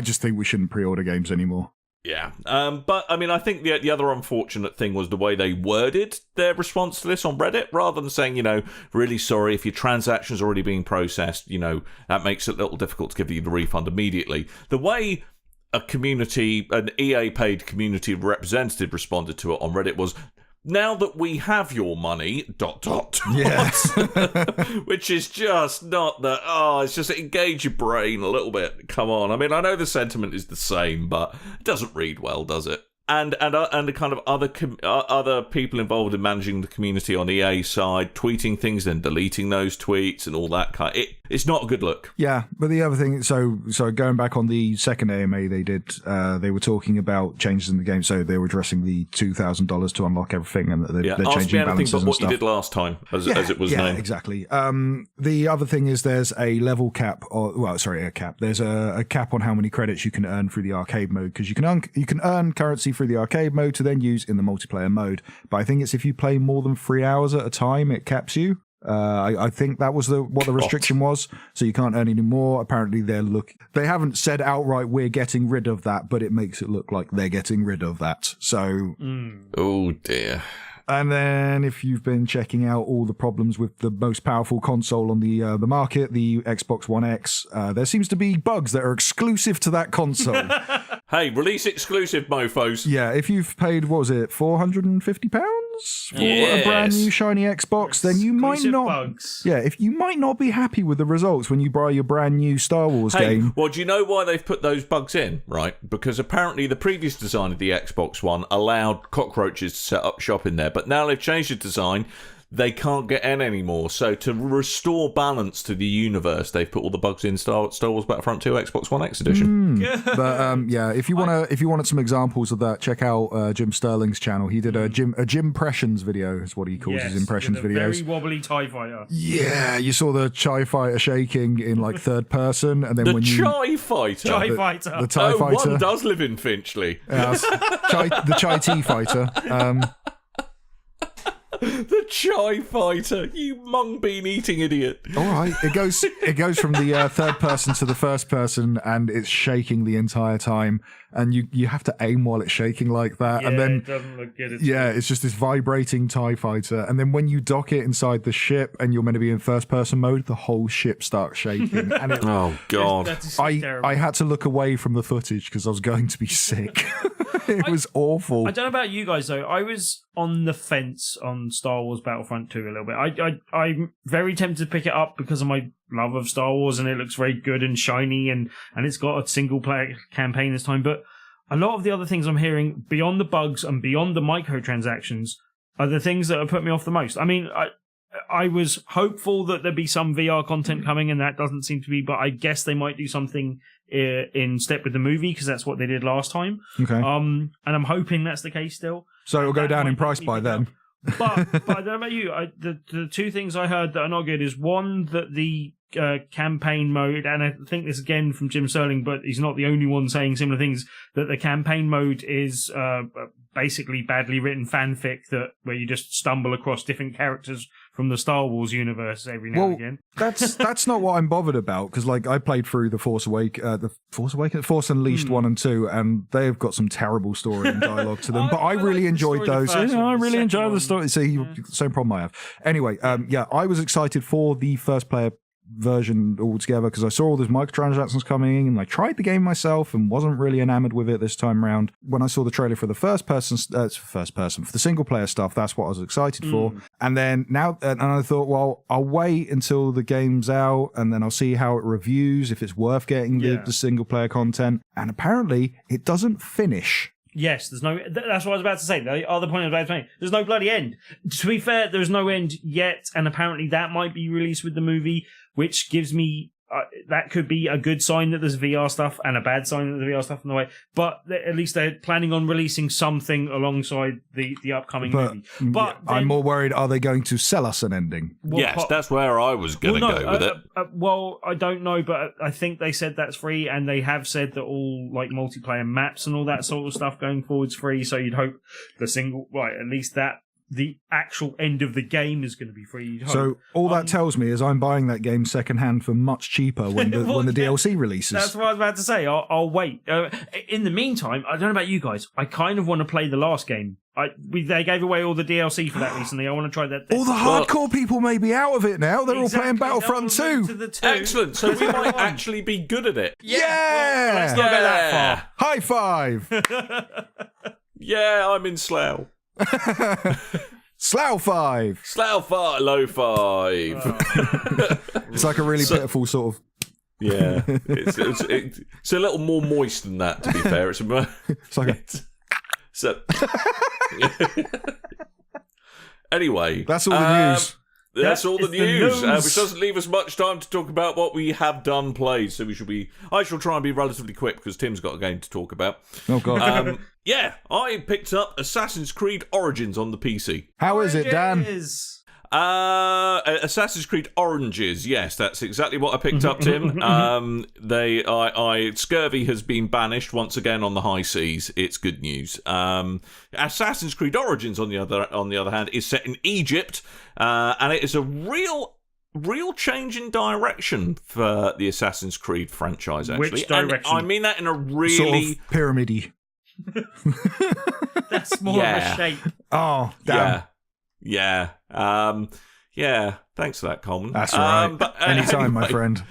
just think we shouldn't pre-order games anymore. Yeah, but I mean, I think the other unfortunate thing was the way they worded their response to this on Reddit, rather than saying, really sorry if your transaction's already being processed, that makes it a little difficult to give you the refund immediately. The way an EA paid community representative responded to it on Reddit was, now that we have your money, ... Yes. Which is just not that, it's just engage your brain a little bit. Come on. I mean, I know the sentiment is the same, but it doesn't read well, does it? And the kind of other people involved in managing the community on EA side, tweeting things and deleting those tweets and all that kind. It's not a good look. Yeah, but the other thing, so going back on the second AMA they did, they were talking about changes in the game. So they were addressing the $2,000 to unlock everything, and they're changing balances but and what stuff. you did last time, as it was named. Yeah, exactly. The other thing is there's a level cap, a cap. There's a cap on how many credits you can earn through the arcade mode, because you can earn currency through the arcade mode to then use in the multiplayer mode. But I think it's if you play more than 3 hours at a time, it caps you. I think that was what the restriction was. So you can't earn any more. Apparently they haven't said outright we're getting rid of that, but it makes it look like they're getting rid of that. So Oh dear. And then if you've been checking out all the problems with the most powerful console on the market, the Xbox One X, there seems to be bugs that are exclusive to that console. Hey, release exclusive, mofos. Yeah, if you've paid, what was it, £450 for a brand new shiny Xbox, then you might not. Bugs. Yeah, if you might not be happy with the results when you buy your brand new Star Wars game. Well, do you know why they've put those bugs in? Right, because apparently the previous design of the Xbox One allowed cockroaches to set up shop in there, but now they've changed the design. They can't get in anymore. So to restore balance to the universe, they've put all the bugs in Star Wars Battlefront 2 Xbox One X edition. But yeah, if you wanted some examples of that, check out Jim Sterling's channel. He did a Jim impressions video, is what he calls his impressions videos. Very wobbly TIE fighter. Yeah, you saw the TIE fighter shaking in like third person, and then The when you TIE fighter. TIE fighter. the TIE fighter. One does live in Finchley. The Chai Tea fighter. The TIE fighter, you mung bean eating idiot. All right, it goes from the third person to the first person, and it's shaking the entire time, and you have to aim while it's shaking like that, and then it doesn't look good. it's just this vibrating TIE fighter, and then when you dock it inside the ship and you're meant to be in first person mode, the whole ship starts shaking. And Oh god. I had to look away from the footage because I was going to be sick. It was awful. I don't know about you guys though. I was on the fence on Star Wars Battlefront 2 a little bit. I'm very tempted to pick it up because of my love of Star Wars, and it looks very good and shiny, and it's got a single player campaign this time. But a lot of the other things I'm hearing beyond the bugs and beyond the microtransactions are the things that have put me off the most. I mean, I was hopeful that there'd be some VR content coming, and that doesn't seem to be, but I guess they might do something in step with the movie, because that's what they did last time. Okay. And I'm hoping that's the case still. So it'll go down in price by then. But I don't know about you. The two things I heard that are not good is, one, that the campaign mode, and I think this again from Jim Sterling, but he's not the only one saying similar things, that the campaign mode is basically badly written fanfic where you just stumble across different characters from the Star Wars universe every now and again. That's not what I'm bothered about, because like I played through the Force Unleashed 1 and 2, and they've got some terrible story and dialogue to them. But I really enjoyed those. I really enjoyed the story. See, same problem I have. Anyway, I was excited for the first player version altogether because I saw all those microtransactions coming in, and I tried the game myself and wasn't really enamored with it this time around. When I saw the trailer for the for the single player stuff, that's what I was excited for. And then now, and I thought, well, I'll wait until the game's out and then I'll see how it reviews, if it's worth getting the single player content. And apparently it doesn't finish. Yes, there's no. That's what I was about to say. The other point I was about to make. There's no bloody end. To be fair, there's no end yet, and apparently that might be released with the movie, which gives me. That could be a good sign that there's VR stuff, and a bad sign that there's VR stuff on the way. But at least they're planning on releasing something alongside the upcoming movie. But then, I'm more worried, are they going to sell us an ending? Yes, that's where I was going to go with it. Well, I don't know, but I think they said that's free, and they have said that all like multiplayer maps and all that sort of stuff going forward's free. So you'd hope the single, at least that. The actual end of the game is going to be free. So all that tells me is I'm buying that game secondhand for much cheaper when the DLC releases. That's what I was about to say. I'll wait. In the meantime, I don't know about you guys. I kind of want to play the last game. They gave away all the DLC for that recently. I want to try that. All the hardcore people may be out of it now. They're all playing Battlefront 2. Excellent. So we might actually be good at it. Yeah. Let's not go that far. High five. Yeah, I'm in Slough. Slough 5. Slough 5. Low 5. It's like a really pitiful sort of. Yeah, it's a little more moist than that. To be fair, it's like So, anyway, that's all the news. That's all the news, news. which doesn't leave us much time to talk about what we have done played. So I shall try and be relatively quick because Tim's got a game to talk about. Oh god. Yeah, I picked up Assassin's Creed Origins on the PC. How is it, Dan? Assassin's Creed Oranges. Yes, that's exactly what I picked up, Tim. Scurvy has been banished once again on the high seas. It's good news. Assassin's Creed Origins, on the other hand, is set in Egypt, and it is a real change in direction for the Assassin's Creed franchise. Actually, which direction? And I mean that in a really sort of pyramid-y. That's more of a shape. Oh, damn. Yeah. Thanks for that, Coleman. That's right. Anytime, anyway, my friend.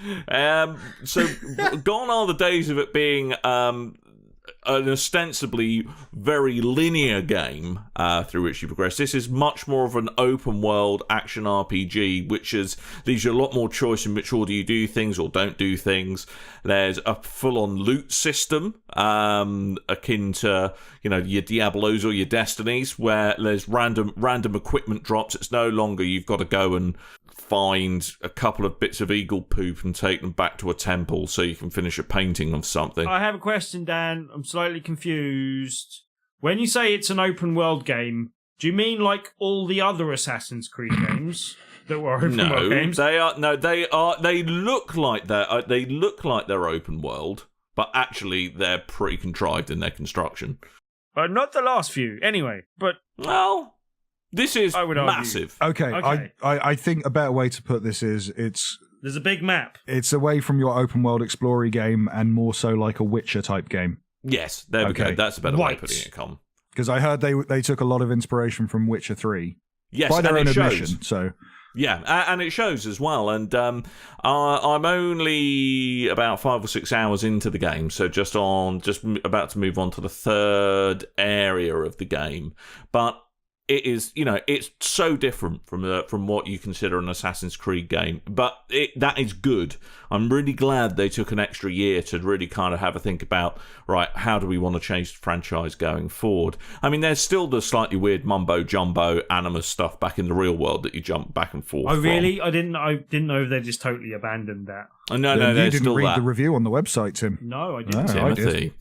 So gone are the days of it being an ostensibly very linear game through which you progress. This is much more of an open world action RPG, which leaves you a lot more choice in which order you do things or don't do things. There's a full-on loot system akin to your Diablos or your Destinies, where there's random equipment drops. It's no longer you've got to go and find a couple of bits of eagle poop and take them back to a temple so you can finish a painting of something. I have a question, Dan. I'm slightly confused. When you say it's an open world game, do you mean like all the other Assassin's Creed games that were open world games? They look like they're open world, but actually they're pretty contrived in their construction. But not the last few, anyway. But well, this is massive. Okay. I think a better way to put this is there's a big map. It's away from your open world explorer game and more so like a Witcher type game. Yes, there we go. That's a better way of putting it, Com. Because I heard they took a lot of inspiration from Witcher 3. Yes, by their own admission. Shows. So yeah, and it shows as well. And I'm only about 5 or 6 hours into the game, so just about to move on to the third area of the game. But it is, it's so different from what you consider an Assassin's Creed game, but that is good. I'm really glad they took an extra year to really kind of have a think about, right, how do we want to change the franchise going forward? I mean, there's still the slightly weird mumbo-jumbo animus stuff back in the real world that you jump back and forth Oh, really? I didn't know they just totally abandoned that. No, you didn't read the review on the website, Tim. No, I didn't. Timothy.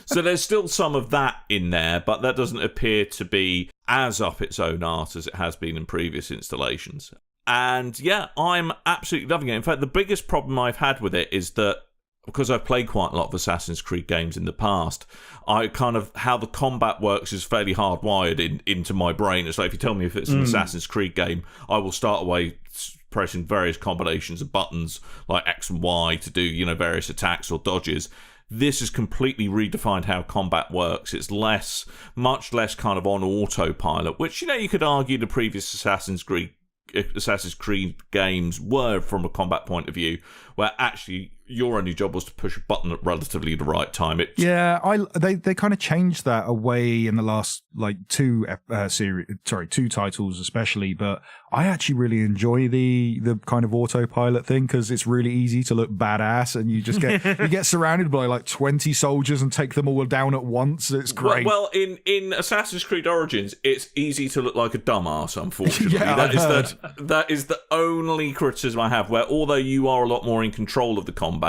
So there's still some of that in there, but that doesn't appear to be as up its own art as it has been in previous installations. And yeah, I'm absolutely loving it. In fact, the biggest problem I've had with it is that because I've played quite a lot of Assassin's Creed games in the past, how the combat works is fairly hardwired into my brain. It's like if you tell me if it's an Assassin's Creed game, I will start away pressing various combinations of buttons like X and Y to do, various attacks or dodges. This has completely redefined how combat works. It's much less kind of on autopilot, which, you could argue the previous Assassin's Creed games were from a combat point of view, where actually your only job was to push a button at relatively the right time. They kind of changed that away in the last two titles especially, but I actually really enjoy the kind of autopilot thing because it's really easy to look badass and you just get surrounded by 20 soldiers and take them all down at once. It's great. Well, in Assassin's Creed Origins, it's easy to look like a dumbass, unfortunately. That is the only criticism I have, where although you are a lot more in control of the combat,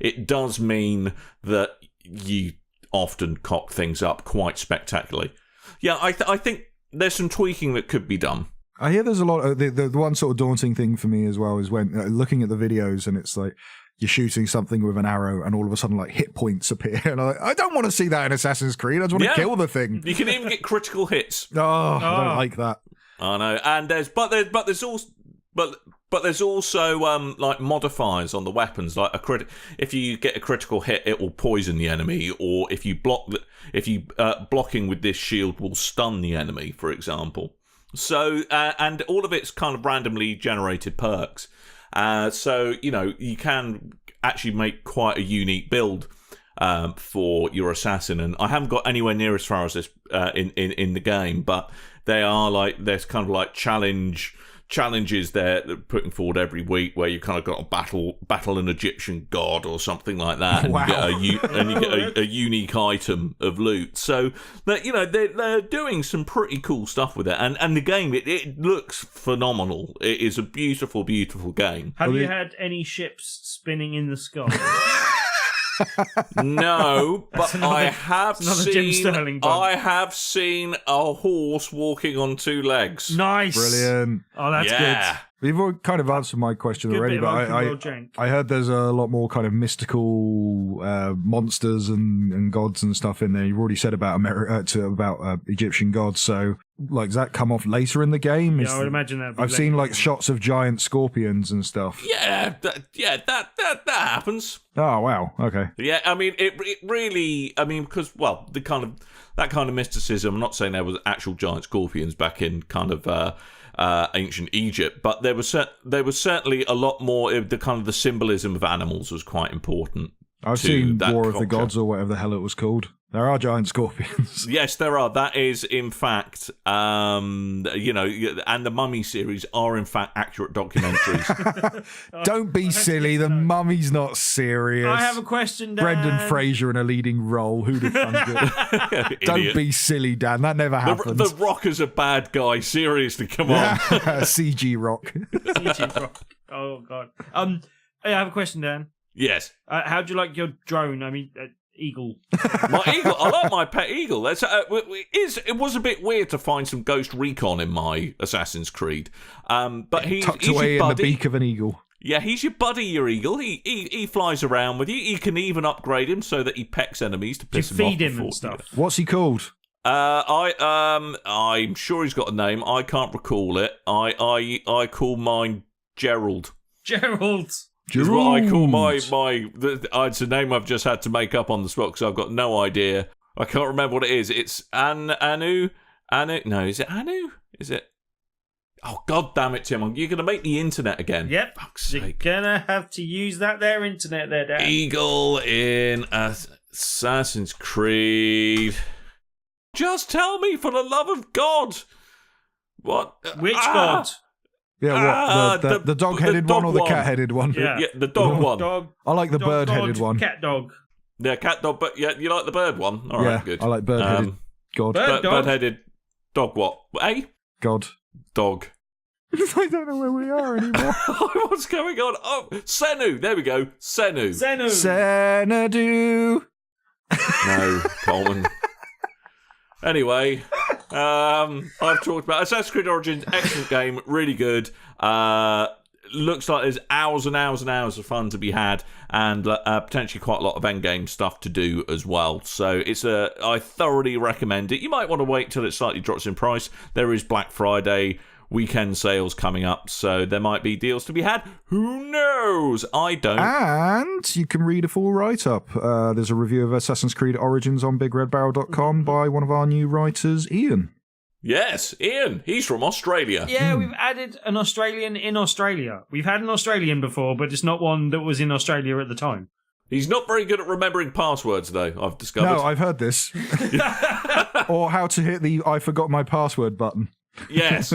it does mean that you often cock things up quite spectacularly. Yeah, I think there's some tweaking that could be done. I hear there's a lot of the one sort of daunting thing for me as well is when looking at the videos and it's like you're shooting something with an arrow and all of a sudden hit points appear and I don't want to see that in Assassin's Creed. I just want to kill the thing. You can even get critical hits. I don't like that. I know, and there's also modifiers on the weapons, like if you get a critical hit, it will poison the enemy, or if you blocking with this shield will stun the enemy, for example. So and all of it's kind of randomly generated perks. So you can actually make quite a unique build for your assassin, and I haven't got anywhere near as far as this in the game, but they are there's kind of challenge challenges they're putting forward every week where you kind of got to battle an Egyptian god or something like that, and you get a unique item of loot. So that, you know, they're doing some pretty cool stuff with it, and the game it looks phenomenal. It is a beautiful, beautiful game. Have you had any ships spinning in the sky? No, but I have seen a horse walking on two legs. Nice, Brilliant. Oh, that's good. You've already kind of answered my question Good already, bit but of I heard there's a lot more kind of mystical monsters and gods and stuff in there. You've already said about about Egyptian gods, so like does that come off later in the game? Yeah, I would imagine that. I've seen like shots of giant scorpions and stuff. Yeah, that happens. Oh wow, okay. Yeah, I mean it really. I mean, because that kind of mysticism. I'm not saying there was actual giant scorpions back in kind of ancient Egypt, but there was certainly a lot more. The symbolism of animals was quite important. I've seen War of the Gods or whatever the hell it was called. There are giant scorpions. Yes, there are. That is, in fact, and the Mummy series are, in fact, accurate documentaries. Don't be silly. The Mummy's not serious. I have a question, Dan. Brendan Fraser in a leading role. Who'd have done it? Don't be silly, Dan. That never happened. The Rock is a bad guy. Seriously, come on. CG Rock. CG Rock. Oh, God. I have a question, Dan. Yes. How'd you like your drone? I mean... eagle. My eagle. I like my pet eagle. It was a bit weird to find some Ghost Recon in my Assassin's Creed. But he's tucked away in the beak of an eagle. Yeah, he's your buddy, your eagle. He flies around with you. You can even upgrade him so that he pecks enemies to piss him off. You feed him and stuff. What's he called? I'm sure he's got a name. I can't recall it. I call mine Gerald. Gerald. Is what I call it's a name I've just had to make up on the spot because I've got no idea. I can't remember what it is. It's Anu. No, is it Anu? Is it? Oh, God damn it, Tim. You're going to make the internet again. Yep. You're going to have to use that there internet there, Dan. Eagle in Assassin's Creed. Just tell me, for the love of God. What? Which God? Yeah, what? The dog-headed one or the cat-headed one? Yeah, the dog one. Dog, I like the bird-headed one. Cat dog. Yeah, cat dog, but yeah, you like the bird one? All right, good. I like bird-headed God. Bird-headed dog what? Eh? God. Dog. I don't know where we are anymore. What's going on? Oh, Senu. There we go. Senu. Xanadu. No, Coleman. Anyway, I've talked about Assassin's Creed Origins. Excellent game, really good. Looks like there's hours and hours and hours of fun to be had, and potentially quite a lot of endgame stuff to do as well. So I thoroughly recommend it. You might want to wait till it slightly drops in price. There is Black Friday weekend sales coming up, so there might be deals to be had. Who knows? I don't. And you can read a full write-up. There's a review of Assassin's Creed Origins on BigRedBarel.com by one of our new writers, Ian. Yes, Ian. He's from Australia. Yeah, we've added an Australian in Australia. We've had an Australian before, but it's not one that was in Australia at the time. He's not very good at remembering passwords, though, I've discovered. No, I've heard this. Or how to hit the I forgot my password button. Yes.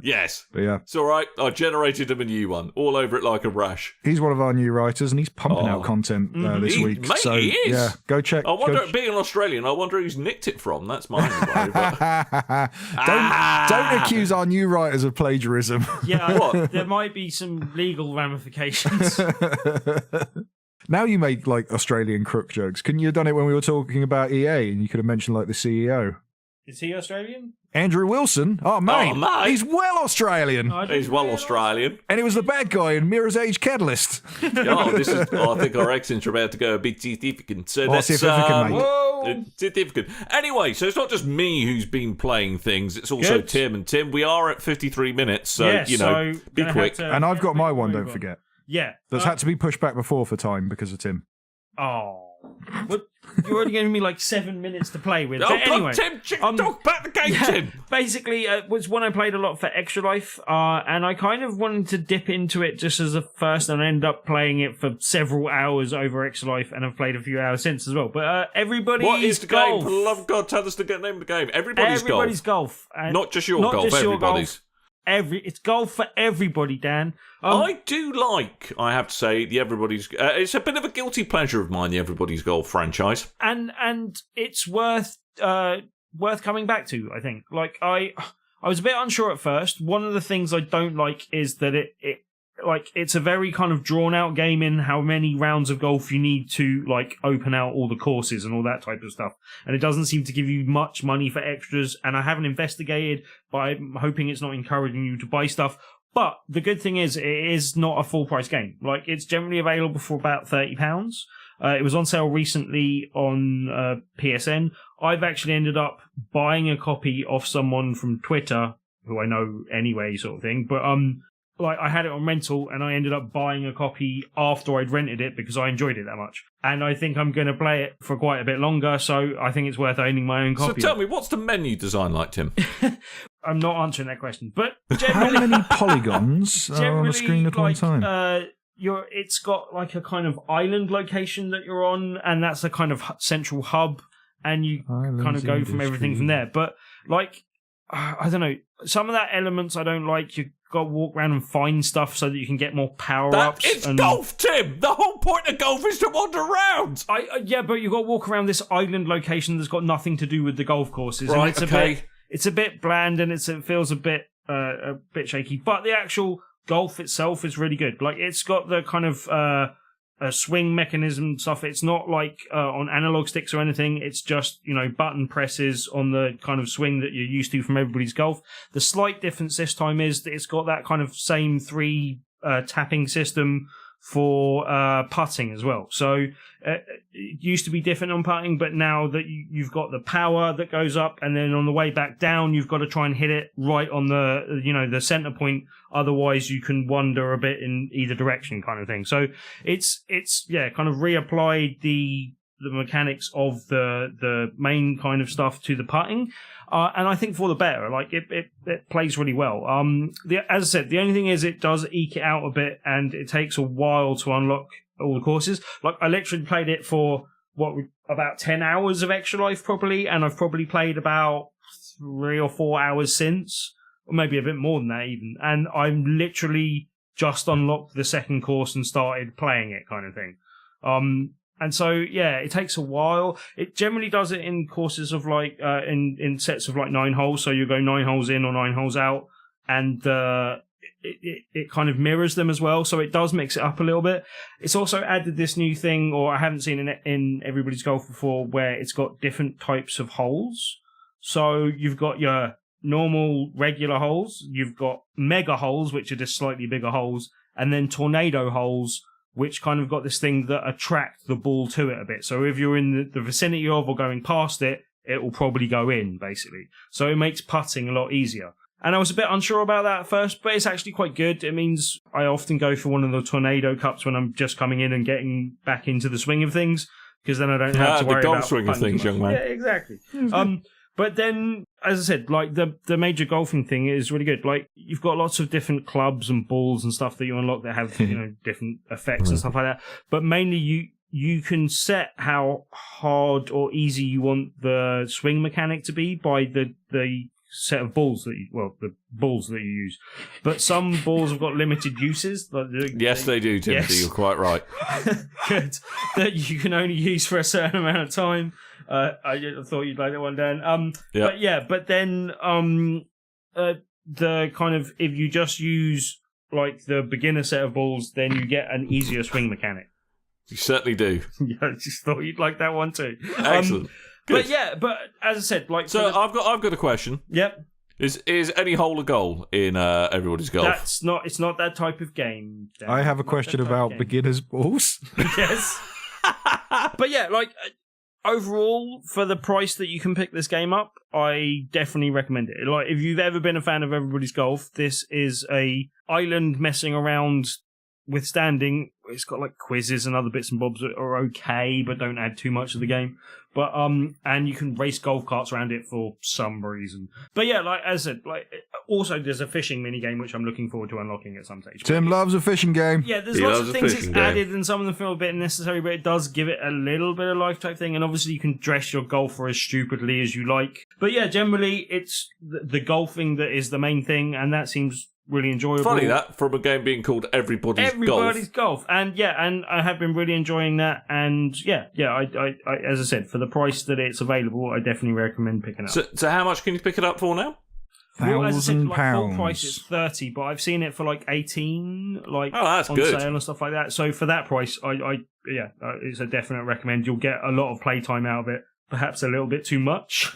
Yes. But yeah. It's all right. I generated him a new one. All over it like a rash. He's one of our new writers, and he's pumping out content this week. Mate, so, he is. Yeah, go check. I wonder, being an Australian, I wonder who's nicked it from. That's my worry. Don't accuse our new writers of plagiarism. Yeah, there might be some legal ramifications. Now you make, like, Australian crook jokes. Couldn't you have done it when we were talking about EA, and you could have mentioned, like, the CEO? Is he Australian? Andrew Wilson. Oh, mate. He's well Australian. He's well Australian. And he was the bad guy in Mirror's Edge Catalyst. I think our accents are about to go a bit significant. So that's significant. Anyway, so it's not just me who's been playing things. It's also Tim. And Tim, we are at 53 minutes. So, be quick. And I've got my one, don't forget. Yeah. That's had to be pushed back before for time because of Tim. Oh. What? You're already giving me like 7 minutes to play with. Oh, but anyway, God, Tim, talk about the game, Tim. Basically, it was one I played a lot for Extra Life, and I kind of wanted to dip into it just as a first, and I ended up playing it for several hours over Extra Life, and I've played a few hours since as well. But Everybody's What is the Golf. game? For the love of God, tell us the name of the game. Everybody's Golf. Not just your golf, everybody's. It's golf for everybody, Dan. I do like, I have to say, the Everybody's... it's a bit of a guilty pleasure of mine, the Everybody's Golf franchise. And it's worth coming back to, I think. Like, I was a bit unsure at first. One of the things I don't like is that it's a very kind of drawn out game in how many rounds of golf you need to like open out all the courses and all that type of stuff. And it doesn't seem to give you much money for extras. And I haven't investigated, but I'm hoping it's not encouraging you to buy stuff. But the good thing is it is not a full price game. Like, it's generally available for about £30. It was on sale recently on PSN. I've actually ended up buying a copy off someone from Twitter who I know anyway, sort of thing. But like, I had it on rental and I ended up buying a copy after I'd rented it because I enjoyed it that much. And I think I'm going to play it for quite a bit longer, so I think it's worth owning my own copy. So tell me, what's the menu design like, Tim? I'm not answering that question, but how many polygons are on the screen at one time? It's got like a kind of island location that you're on, and that's a kind of central hub, and you kind of go from everything from there. But like, I don't know, some of that elements I don't like. You got to walk around and find stuff so that you can get more power-ups. It's golf, Tim! The whole point of golf is to wander around! Yeah, but you got to walk around this island location that's got nothing to do with the golf courses. Right, and it's a bit bland and it feels a bit shaky. But the actual golf itself is really good. Like, it's got the kind of swing mechanism stuff. It's not like on analog sticks or anything. It's just, button presses on the kind of swing that you're used to from Everybody's Golf. The slight difference this time is that it's got that kind of same 3 tapping system for putting as well. So it used to be different on putting, but now that you've got the power that goes up, and then on the way back down, you've got to try and hit it right on the center point. Otherwise, you can wander a bit in either direction, kind of thing. So it's kind of reapplied the mechanics of the main kind of stuff to the putting. And I think for the better, like it plays really well. As I said, the only thing is it does eke it out a bit, and it takes a while to unlock all the courses. Like, I literally played it for about 10 hours of Extra Life probably, and I've probably played about 3 or 4 hours since, or maybe a bit more than that even. And I'm literally just unlocked the second course and started playing it, kind of thing. And so, yeah, it takes a while. It generally does it in courses of like, in sets of like 9 holes. So you go 9 holes in or 9 holes out, and it kind of mirrors them as well. So it does mix it up a little bit. It's also added this new thing, or I haven't seen in Everybody's Golf before, where it's got different types of holes. So you've got your normal regular holes. You've got mega holes, which are just slightly bigger holes, and then tornado holes, which kind of got this thing that attract the ball to it a bit. So if you're in the vicinity of or going past it, it will probably go in, basically. So it makes putting a lot easier. And I was a bit unsure about that at first, but it's actually quite good. It means I often go for one of the tornado cups when I'm just coming in and getting back into the swing of things, because then I don't have to worry about... the golf swing of things, young man. Yeah, exactly. But then, as I said, like the major golfing thing is really good. Like, you've got lots of different clubs and balls and stuff that you unlock that have, different effects and stuff like that. But mainly you can set how hard or easy you want the swing mechanic to be by the set of balls the balls that you use. But some balls have got limited uses. Yes, they do, Timothy. Yes. You're quite right. Good. That you can only use for a certain amount of time. I thought you'd like that one, Dan. But then the kind of, if you just use like the beginner set of balls, then you get an easier swing mechanic. You certainly do. Yeah, I just thought you'd like that one too. Excellent. But as I said, like, so I've got a question. Yep. Is any hole a goal in Everybody's Golf? It's not that type of game, Dan. I have a question about beginners balls. Yes. But yeah, like, overall, for the price that you can pick this game up, I definitely recommend it. Like, if you've ever been a fan of Everybody's Golf, this is a island messing around notwithstanding, it's got like quizzes and other bits and bobs that are okay, but don't add too much to the game. But and you can race golf carts around it for some reason. But yeah, like as I said, like also there's a fishing mini game which I'm looking forward to unlocking at some stage. Tim loves a fishing game. Yeah, there's lots of things it's added, and some of them feel a bit unnecessary, but it does give it a little bit of life type thing. And obviously, you can dress your golfer as stupidly as you like. But yeah, generally, it's the golfing that is the main thing, and that seems really enjoyable. Funny that, from a game being called Everybody's Golf. And yeah, and I have been really enjoying that. And yeah, I as I said, for the price that it's available, I definitely recommend picking it up. So how much can you pick it up for now? Well, as I said, £1,000. like full price is 30, but I've seen it for like 18, like that's on good. sale and stuff like that. So for that price, it's a definite recommend. You'll get a lot of playtime out of it. Perhaps a little bit too much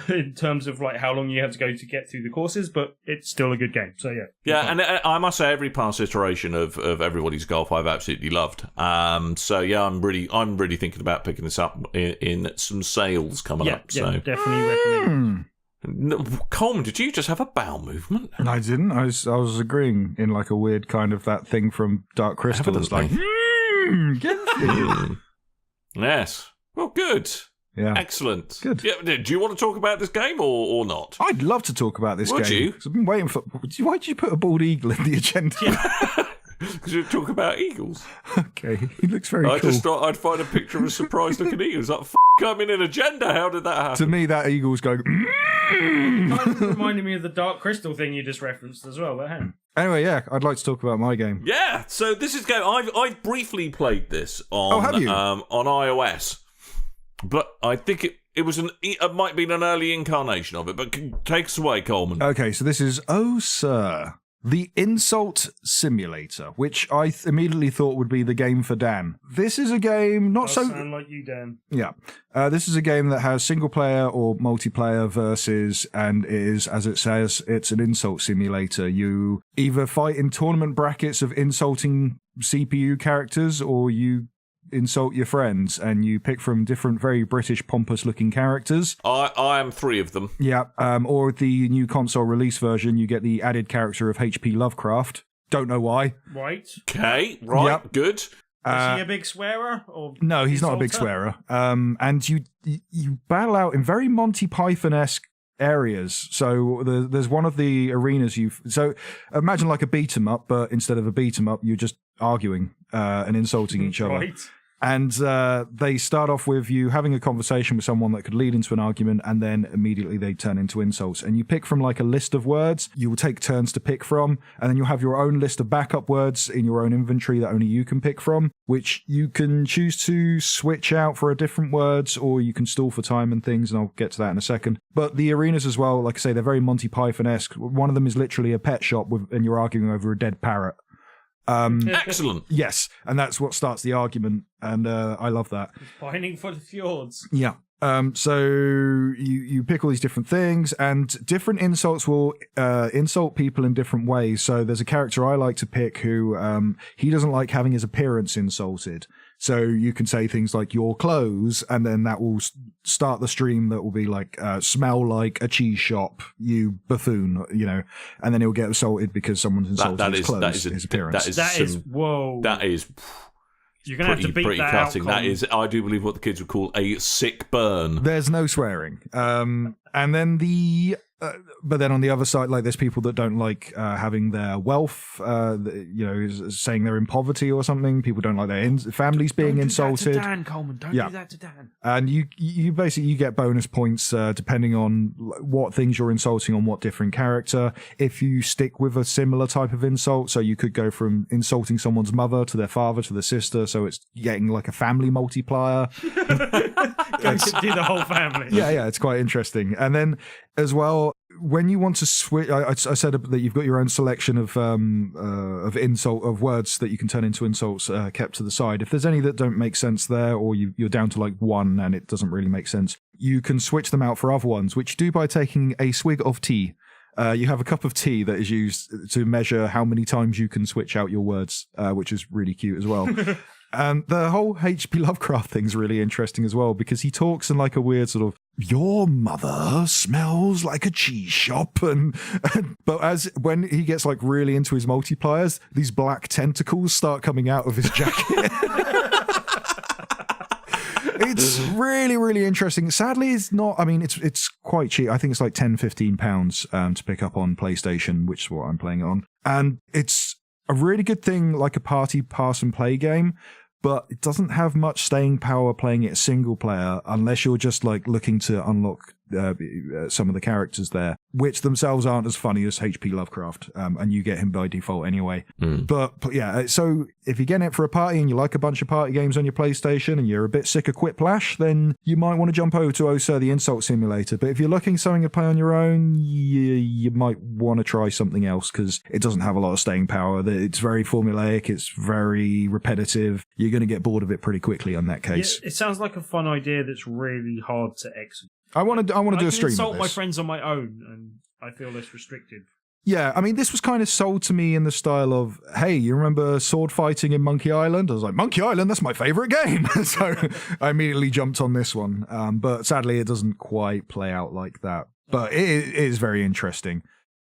in terms of like how long you have to go to get through the courses, but it's still a good game. So yeah. Yeah, and I must say every past iteration of Everybody's Golf I've absolutely loved. So yeah, I'm really thinking about picking this up in some sales coming up. Yeah, So definitely recommend. No, Coleman, did you just have a bowel movement? I didn't. I was agreeing in like a weird kind of that thing from Dark Crystal. It's like, get it. Yes. Well, good. Yeah. Excellent. Good. Yeah, do you want to talk about this game or not? I'd love to talk about this game. Would you? 'Cause I've been waiting for. Why did you put a bald eagle in the agenda? Because you talk about eagles. Okay, he looks very cool. I just thought I'd find a picture of a surprised-looking eagle. It's like, I'm in an agenda. How did that happen? To me, that eagle's going. Kind of reminded me of the Dark Crystal thing you just referenced as well. But hey. Anyway, yeah, I'd like to talk about my game. Yeah. So this is a game I briefly played this on have you? On iOS, but I think it might have been an early incarnation of it. But take us away, Coleman. Okay, so this is Oh Sir, the Insult Simulator, which I immediately thought would be the game for Dan. This is a game not so... sound like you, Dan. Yeah. This is a game that has single player or multiplayer versus, and it is, as it says, it's an insult simulator. You either fight in tournament brackets of insulting CPU characters, or you insult your friends, and you pick from different very British pompous looking characters. I am 3 of them. Yeah, or the new console release version, you get the added character of H.P. Lovecraft. Don't know why. Right. Okay, right, Yep. good. Is he a big swearer? Or No, he's not a big insulter? swearer. And you battle out in very Monty Python-esque areas. So there's one of the arenas so imagine like a beat 'em up, but instead of a beat 'em up, you're just arguing and insulting each other. Right. And they start off with you having a conversation with someone that could lead into an argument, and then immediately they turn into insults. And you pick from like a list of words you will take turns to pick from, and then you'll have your own list of backup words in your own inventory that only you can pick from, which you can choose to switch out for a different words, or you can stall for time and things, and I'll get to that in a second. But the arenas as well, like I say, they're very Monty Python-esque. One of them is literally a pet shop and you're arguing over a dead parrot. Excellent. Yes, and that's what starts the argument, and I love that. Fighting for the fjords. Yeah. So you pick all these different things, and different insults will insult people in different ways. So there's a character I like to pick who he doesn't like having his appearance insulted. So you can say things like "your clothes," and then that will start the stream that will be like "smell like a cheese shop, you buffoon," and then he'll get assaulted because someone's insulted his clothes, his appearance. Whoa. That is. You're going to have to beat pretty that cutting. out. That is, I do believe, what the kids would call a sick burn. There's no swearing. And then but then on the other side, like there's people that don't like having their wealth, saying they're in poverty or something. People don't like their families being insulted. Don't do that to Dan, Coleman. Don't do that to Dan. And you basically get bonus points depending on what things you're insulting on what different character. If you stick with a similar type of insult, so you could go from insulting someone's mother to their father to their sister, so it's getting like a family multiplier. Go to do the whole family. Yeah, it's quite interesting. And then as well, when you want to switch, I said that you've got your own selection of words that you can turn into insults kept to the side. If there's any that don't make sense there, or you're down to like one and it doesn't really make sense, you can switch them out for other ones, which you do by taking a swig of tea. You have a cup of tea that is used to measure how many times you can switch out your words, which is really cute as well. And the whole H.P. Lovecraft thing's really interesting as well, because he talks in like a weird sort of, your mother smells like a cheese shop. But when he gets like really into his multipliers, these black tentacles start coming out of his jacket. It's really, really interesting. Sadly, it's not, I mean, it's quite cheap. I think it's like £10-15 to pick up on PlayStation, which is what I'm playing it on. And it's a really good thing, like a party pass and play game, but it doesn't have much staying power playing it single player unless you're just like looking to unlock some of the characters there, which themselves aren't as funny as H.P. Lovecraft, and you get him by default anyway. But yeah, so if you're getting it for a party and you like a bunch of party games on your PlayStation and you're a bit sick of Quiplash, then you might want to jump over to Oh Sir, the Insult Simulator. But if you're looking something to play on your own, you might want to try something else, because it doesn't have a lot of staying power. It's very formulaic, it's very repetitive. You're going to get bored of it pretty quickly on that case. Yeah, it sounds like a fun idea that's really hard to execute. I want to do a stream of this. I can insult my friends on my own, and I feel less restrictive. Yeah, I mean, this was kind of sold to me in the style of, hey, you remember sword fighting in Monkey Island? I was like, Monkey Island, that's my favourite game. So I immediately jumped on this one. But sadly, it doesn't quite play out like that. But it is very interesting.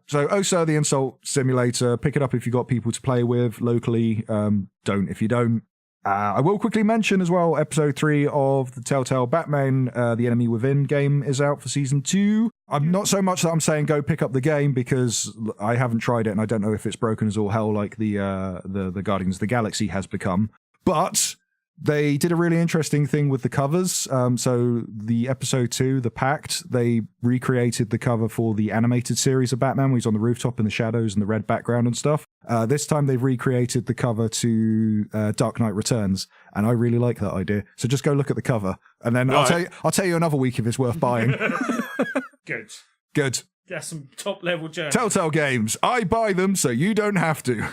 So, Oh Sir, the Insult Simulator, pick it up if you've got people to play with locally. Don't if you don't. I will quickly mention as well, episode 3 of the Telltale Batman, The Enemy Within game is out for season 2. I'm not so much that I'm saying go pick up the game, because I haven't tried it and I don't know if it's broken as all hell like the Guardians of the Galaxy has become. But they did a really interesting thing with the covers. So the episode 2, The Pact, they recreated the cover for the animated series of Batman, where he's on the rooftop in the shadows and the red background and stuff. This time they've recreated the cover to Dark Knight Returns, and I really like that idea. So just go look at the cover, and then I'll tell you another week if it's worth buying. Good. That's some top level journey. Telltale Games. I buy them so you don't have to.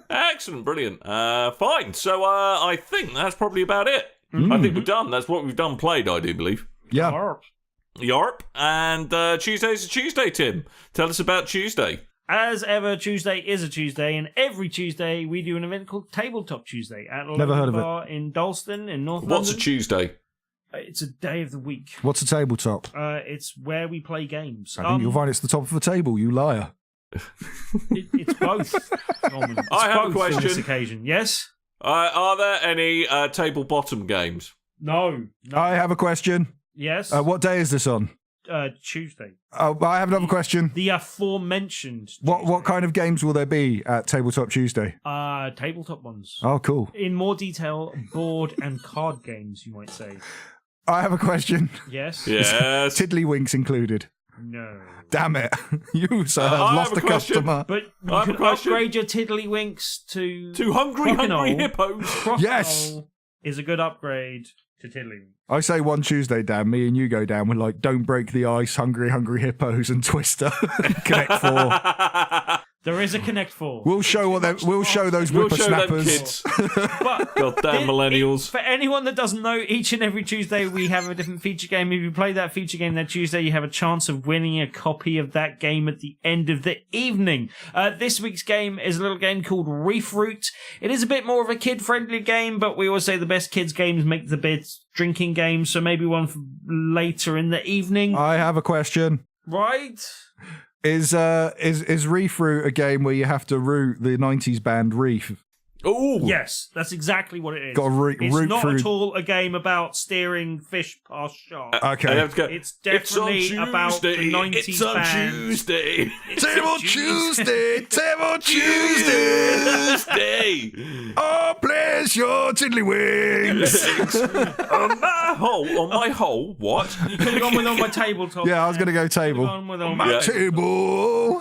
Excellent, brilliant. Fine. So I think that's probably about it. I think we're done. That's what we've done played, I do believe. Yeah. Yarp. And Tuesday's a Tuesday, Tim. Tell us about Tuesday. As ever, Tuesday is a Tuesday, and every Tuesday we do an event called Tabletop Tuesday at Never heard of Bar in Dalston in North What's London. a Tuesday? It's a day of the week. What's a tabletop? It's where we play games. I think you'll find it's the top of the table, you liar. It's both. Norman. It's I have both a question. On this occasion. Yes? Are there any table bottom games? No. I have a question. Yes? What day is this on? Tuesday. I have another question. The aforementioned Tuesday. What kind of games will there be at Tabletop Tuesday? Tabletop ones. Oh, cool. In more detail, board and card games, you might say. I have a question. Yes? Yes. Tiddlywinks included. No. Damn it. You, sir, have lost a customer. But you can upgrade your Tiddlywinks to hungry Crokinole. hippos. Crokinole Yes. is a good upgrade to Tiddlywinks. I say one Tuesday, Dan, me and you go down with like Don't Break the Ice, Hungry Hippos and Twister. Connect 4. There is a Connect 4. We'll show those We'll show them whippersnappers. kids. But Goddamn millennials. for anyone that doesn't know, each and every Tuesday we have a different feature game. If you play that feature game that Tuesday, you have a chance of winning a copy of that game at the end of the evening. This week's game is a little game called Reef Root. It is a bit more of a kid-friendly game, but we always say the best kids games make the best drinking games, so maybe one for later in the evening. I have a question. Right? Is Reef Root a game where you have to root the 90s band Reef? Oh Yes, that's exactly what it is. Got to root It's not through. at all a game about steering fish past sharks. Okay. It's definitely about the 90s It's on band. Tuesday. Table Tuesday! Table Tuesday! Oh, bless your tiddlywinks! on my hole, what? You could have gone with on my tabletop. Yeah, I was going to go table. Gone with on My Yeah. table!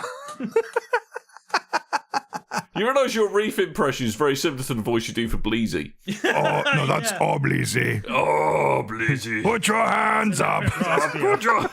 You realise your Reef impression is very similar to the voice you do for Bleezy. Oh, no, that's Obleasy. Oh, Bleezy. Put your hands up! Put your...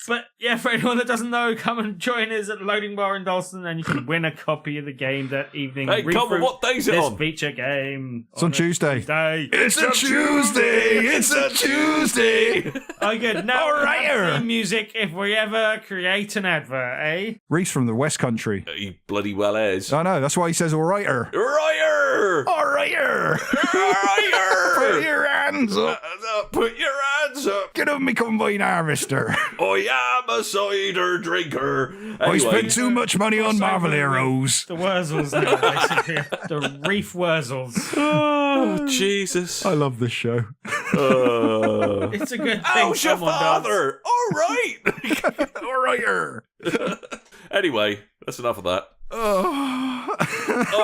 But yeah, for anyone that doesn't know, come and join us at the Loading Bar in Dalston, and you can win a copy of the game that evening. Hey, come on, what day's it on? This feature game. It's on Tuesday. It's a Tuesday. It's a Tuesday. Oh, good. Now, All right. theme music if we ever create an advert, eh? Reese from the West Country. He bloody well is. I know, that's why he says all righter. Righter! All righter. Righter! Put your hands up. Put your hands up. Get on me combine harvester. I am a cider drinker. I Anyway, spent too much money on Marvel Heroes. The Wurzels now, basically. The Reef Wurzels. oh, Jesus. I love this show. It's a good thing. How's your someone does. father? All right. All righter. Anyway, that's enough of that.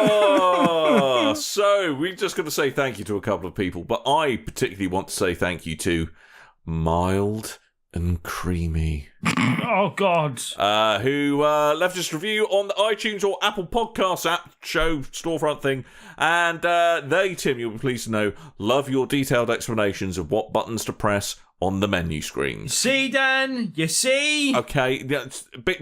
Oh, so we're just going to say thank you to a couple of people, but I particularly want to say thank you to Mild and Creamy, Oh, God. who left us a review on the iTunes or Apple Podcasts app, show, storefront thing, and they, Tim, you'll be pleased to know, love your detailed explanations of what buttons to press on the menu screens. See, Dan? You see? Okay,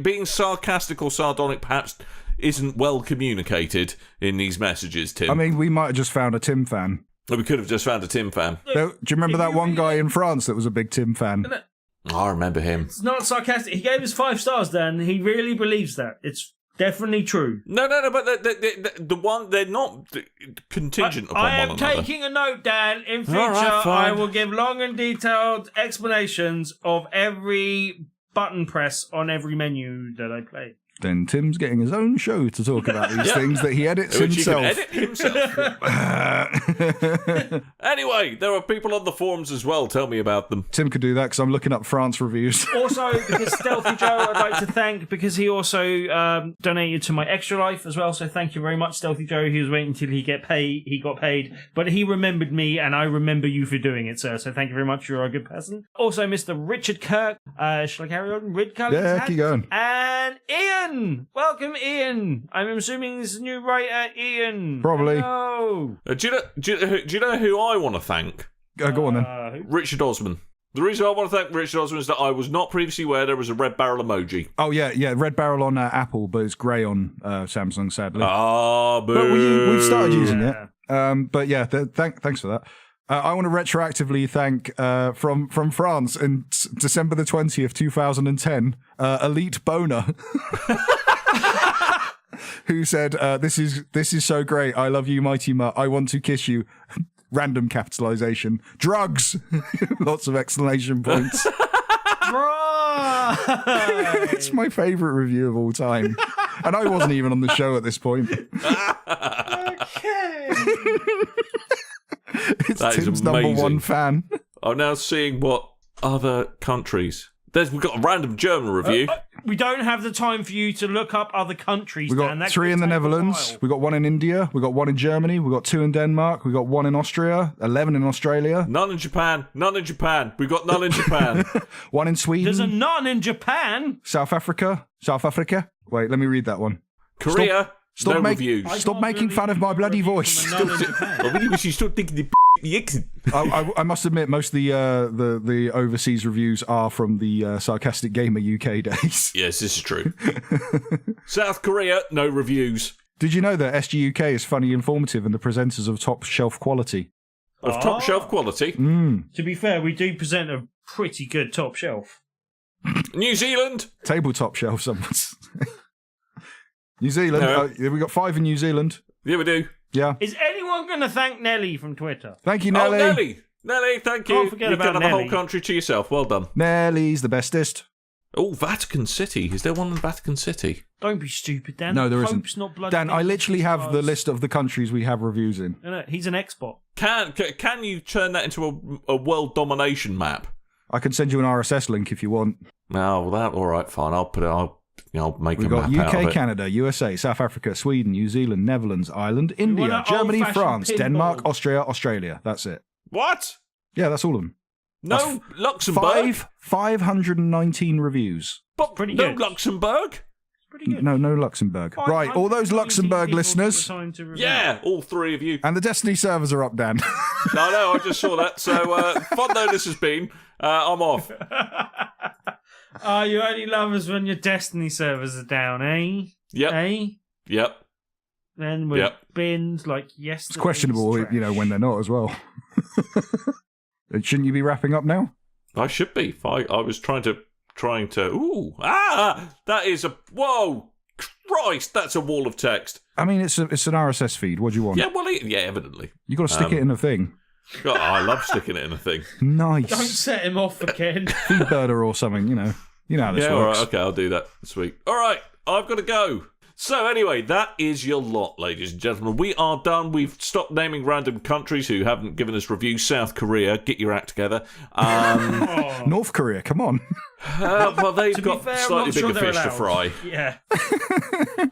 being sarcastic or sardonic perhaps isn't well communicated in these messages, Tim. I mean, we might have just found a Tim fan. We could have just found a Tim fan. Do you remember that one guy in France that was a big Tim fan? I remember him. It's not sarcastic. He gave us 5 stars, Dan. He really believes that. It's definitely true. No, but the one, they're not contingent upon I am one another. taking a note, Dan. In future, All right, fine. I will give long and detailed explanations of every button press on every menu that I play. Then Tim's getting his own show to talk about these things that he edits Which himself. he can edit himself. Anyway, there are people on the forums as well. Tell me about them. Tim could do that because I'm looking up France reviews. Also, because Stealthy Joe, I'd like to thank, because he also donated to my Extra Life as well. So thank you very much, Stealthy Joe. He was waiting until he got paid, but he remembered me, and I remember you for doing it, sir. So thank you very much. You're a good person. Also, Mr. Richard Kirk. Shall I carry on? Yeah, keep going. And Ian. Welcome, Ian. I'm assuming this is a new writer, Ian. Probably. Hello. Do you know who I want to thank? Go on then. Richard Osman. The reason I want to thank Richard Osman is that I was not previously aware there was a red barrel emoji. Oh, yeah, Red Barrel on Apple, but it's grey on Samsung, sadly. Ah, boo. But we've started using it. But yeah, thanks for that. I want to retroactively thank, from France in December the 20th, 2010, Elite Boner, who said, this is so great. I love you, Mighty Mutt. I want to kiss you. Random capitalization. Drugs. Lots of exclamation points. Right. It's my favourite review of all time. And I wasn't even on the show at this point. Okay. It's That is Tim's number amazing. one fan. I'm now seeing what other countries. We've got a random German review. We don't have the time for you to look up other countries. We got Dan. That 3 could in the take a Netherlands. while. We got 1 in India. We got 1 in Germany. We got 2 in Denmark. We got 1 in Austria. 11 in Australia. None in Japan. None in Japan. We've got none in Japan. 1 in Sweden. There's a none in Japan. South Africa. Wait, let me read that one. Korea. Stop no make- reviews. I Stop can't making believe fun of my you bloody got a review voice. from a nun in Japan. I really wish you still thinking the accent. I must admit, most of the overseas reviews are from the Sarcastic Gamer UK days. Yes, this is true. South Korea, no reviews. Did you know that SG UK is funny, informative, and the presenters of top shelf quality? Of top shelf quality. To be fair, we do present a pretty good top shelf. New Zealand. Tabletop shelf, someone's. New Zealand. No. We got 5 in New Zealand. Yeah, we do. Yeah. Is anyone going to thank Nelly from Twitter? Thank you, Nelly. Oh, Nelly. Nelly, thank you. Can't forget You about can have the Nelly. whole country to yourself. Well done. Nelly's the bestest. Oh, Vatican City. Is there one in Vatican City? Don't be stupid, Dan. No, there Pope's isn't. not bloody. Dan, I literally have the list of the countries we have reviews in. No, he's an expert. Can you turn that into a world domination map? I can send you an RSS link if you want. Oh, well, that all right, fine. I'll put it. I'll make We've a got map out of UK, it. Canada, USA, South Africa, Sweden, New Zealand, Netherlands, Ireland, want India, an Germany, old-fashioned France, pinball. Denmark, Austria, Australia. That's it. What? Yeah, that's all of them. No, Luxembourg. 519 reviews. But Pretty no good. Luxembourg. Pretty good. No Luxembourg. Right, all those 519 Luxembourg people listeners. took the time to review. Yeah, all 3 of you. And the Destiny servers are up, Dan. No, I just saw that. So fun though this has been, I'm off. Oh, you only love us when your Destiny servers are down, eh? Yep. Eh? Yep. Then we're binned like yesterday. It's questionable, when they're not as well. Shouldn't you be wrapping up now? I should be. I was trying to. Ooh! That is a. Whoa! Christ! That's a wall of text. I mean, it's an RSS feed. What do you want? Yeah, well, evidently. You got to stick it in a thing. God, I love sticking it in a thing. Nice. Don't set him off again. Feedburner or something. You know how this works. All right, okay, I'll do that. Sweet. All right, I've got to go. So anyway, that is your lot, ladies and gentlemen. We are done. We've stopped naming random countries who haven't given us reviews. South Korea, get your act together. North Korea, come on. Well, they've got slightly bigger fish to fry. Yeah.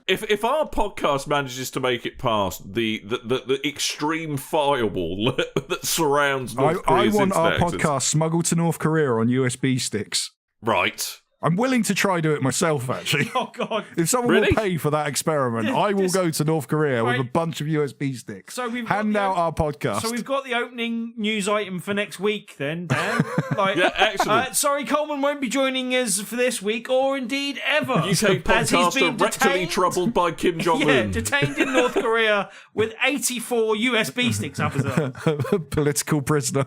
If our podcast manages to make it past the extreme firewall that surrounds North Korea's I want internet our podcast smuggled to North Korea on USB sticks. Right. I'm willing to try do it myself, actually. Oh, God. If someone will pay for that experiment, I will go to North Korea with a bunch of USB sticks. So we've hand out our podcast. So we've got the opening news item for next week then, Dan. Yeah, excellent. Sorry, Coleman won't be joining us for this week or indeed ever. UK podcaster rectally troubled by Kim Jong-un. Yeah, detained in North Korea with 84 USB sticks up his arm. Political prisoner.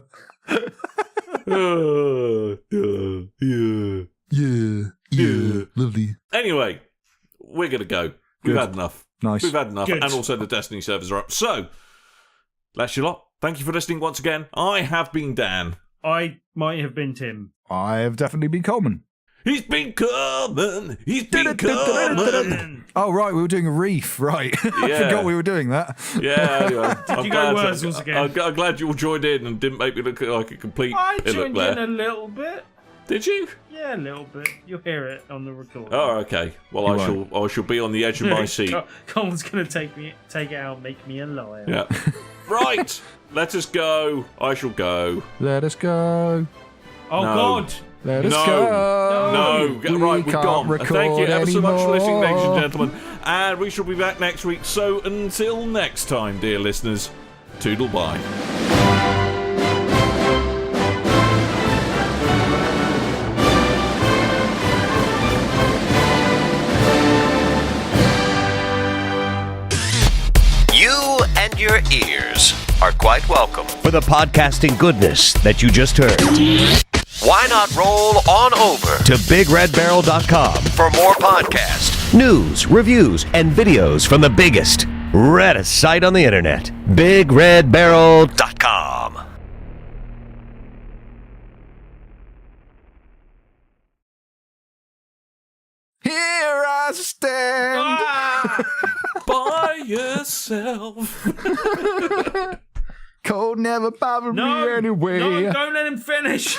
Yeah, lovely. Anyway, we're going to go. We've had enough. Nice. We've had enough. Good. And also the Destiny servers are up. So, that's your lot. Thank you for listening once again. I have been Dan. I might have been Tim. I have definitely been Coleman. He's been coming. He's been coming. Oh, right, we were doing a reef, right. I forgot we were doing that. Yeah, anyway. Did you go Wurzels again? I'm glad you all joined in and didn't make me look like a complete I pillock joined in there. a little bit. Did you? Yeah, a little bit. You'll hear it on the recording. Oh, okay. Well, I shall be on the edge of my seat. Coleman's going to take it out and make me a liar. Yeah. Right. Let us go. I shall go. Let us go. Oh, No. God. Let us No. go. No. Right, we've can't gone. record Thank you ever so much for listening, ladies and anymore. gentlemen. And we shall be back next week. So until next time, dear listeners, toodle bye. You and your ears are quite welcome for the podcasting goodness that you just heard. Why not roll on over to BigRedBarel.com for more podcasts, news, reviews, and videos from the biggest, reddest site on the internet, BigRedBarel.com. Here I stand. By yourself. Cold never bothered me anyway. No, don't let him finish.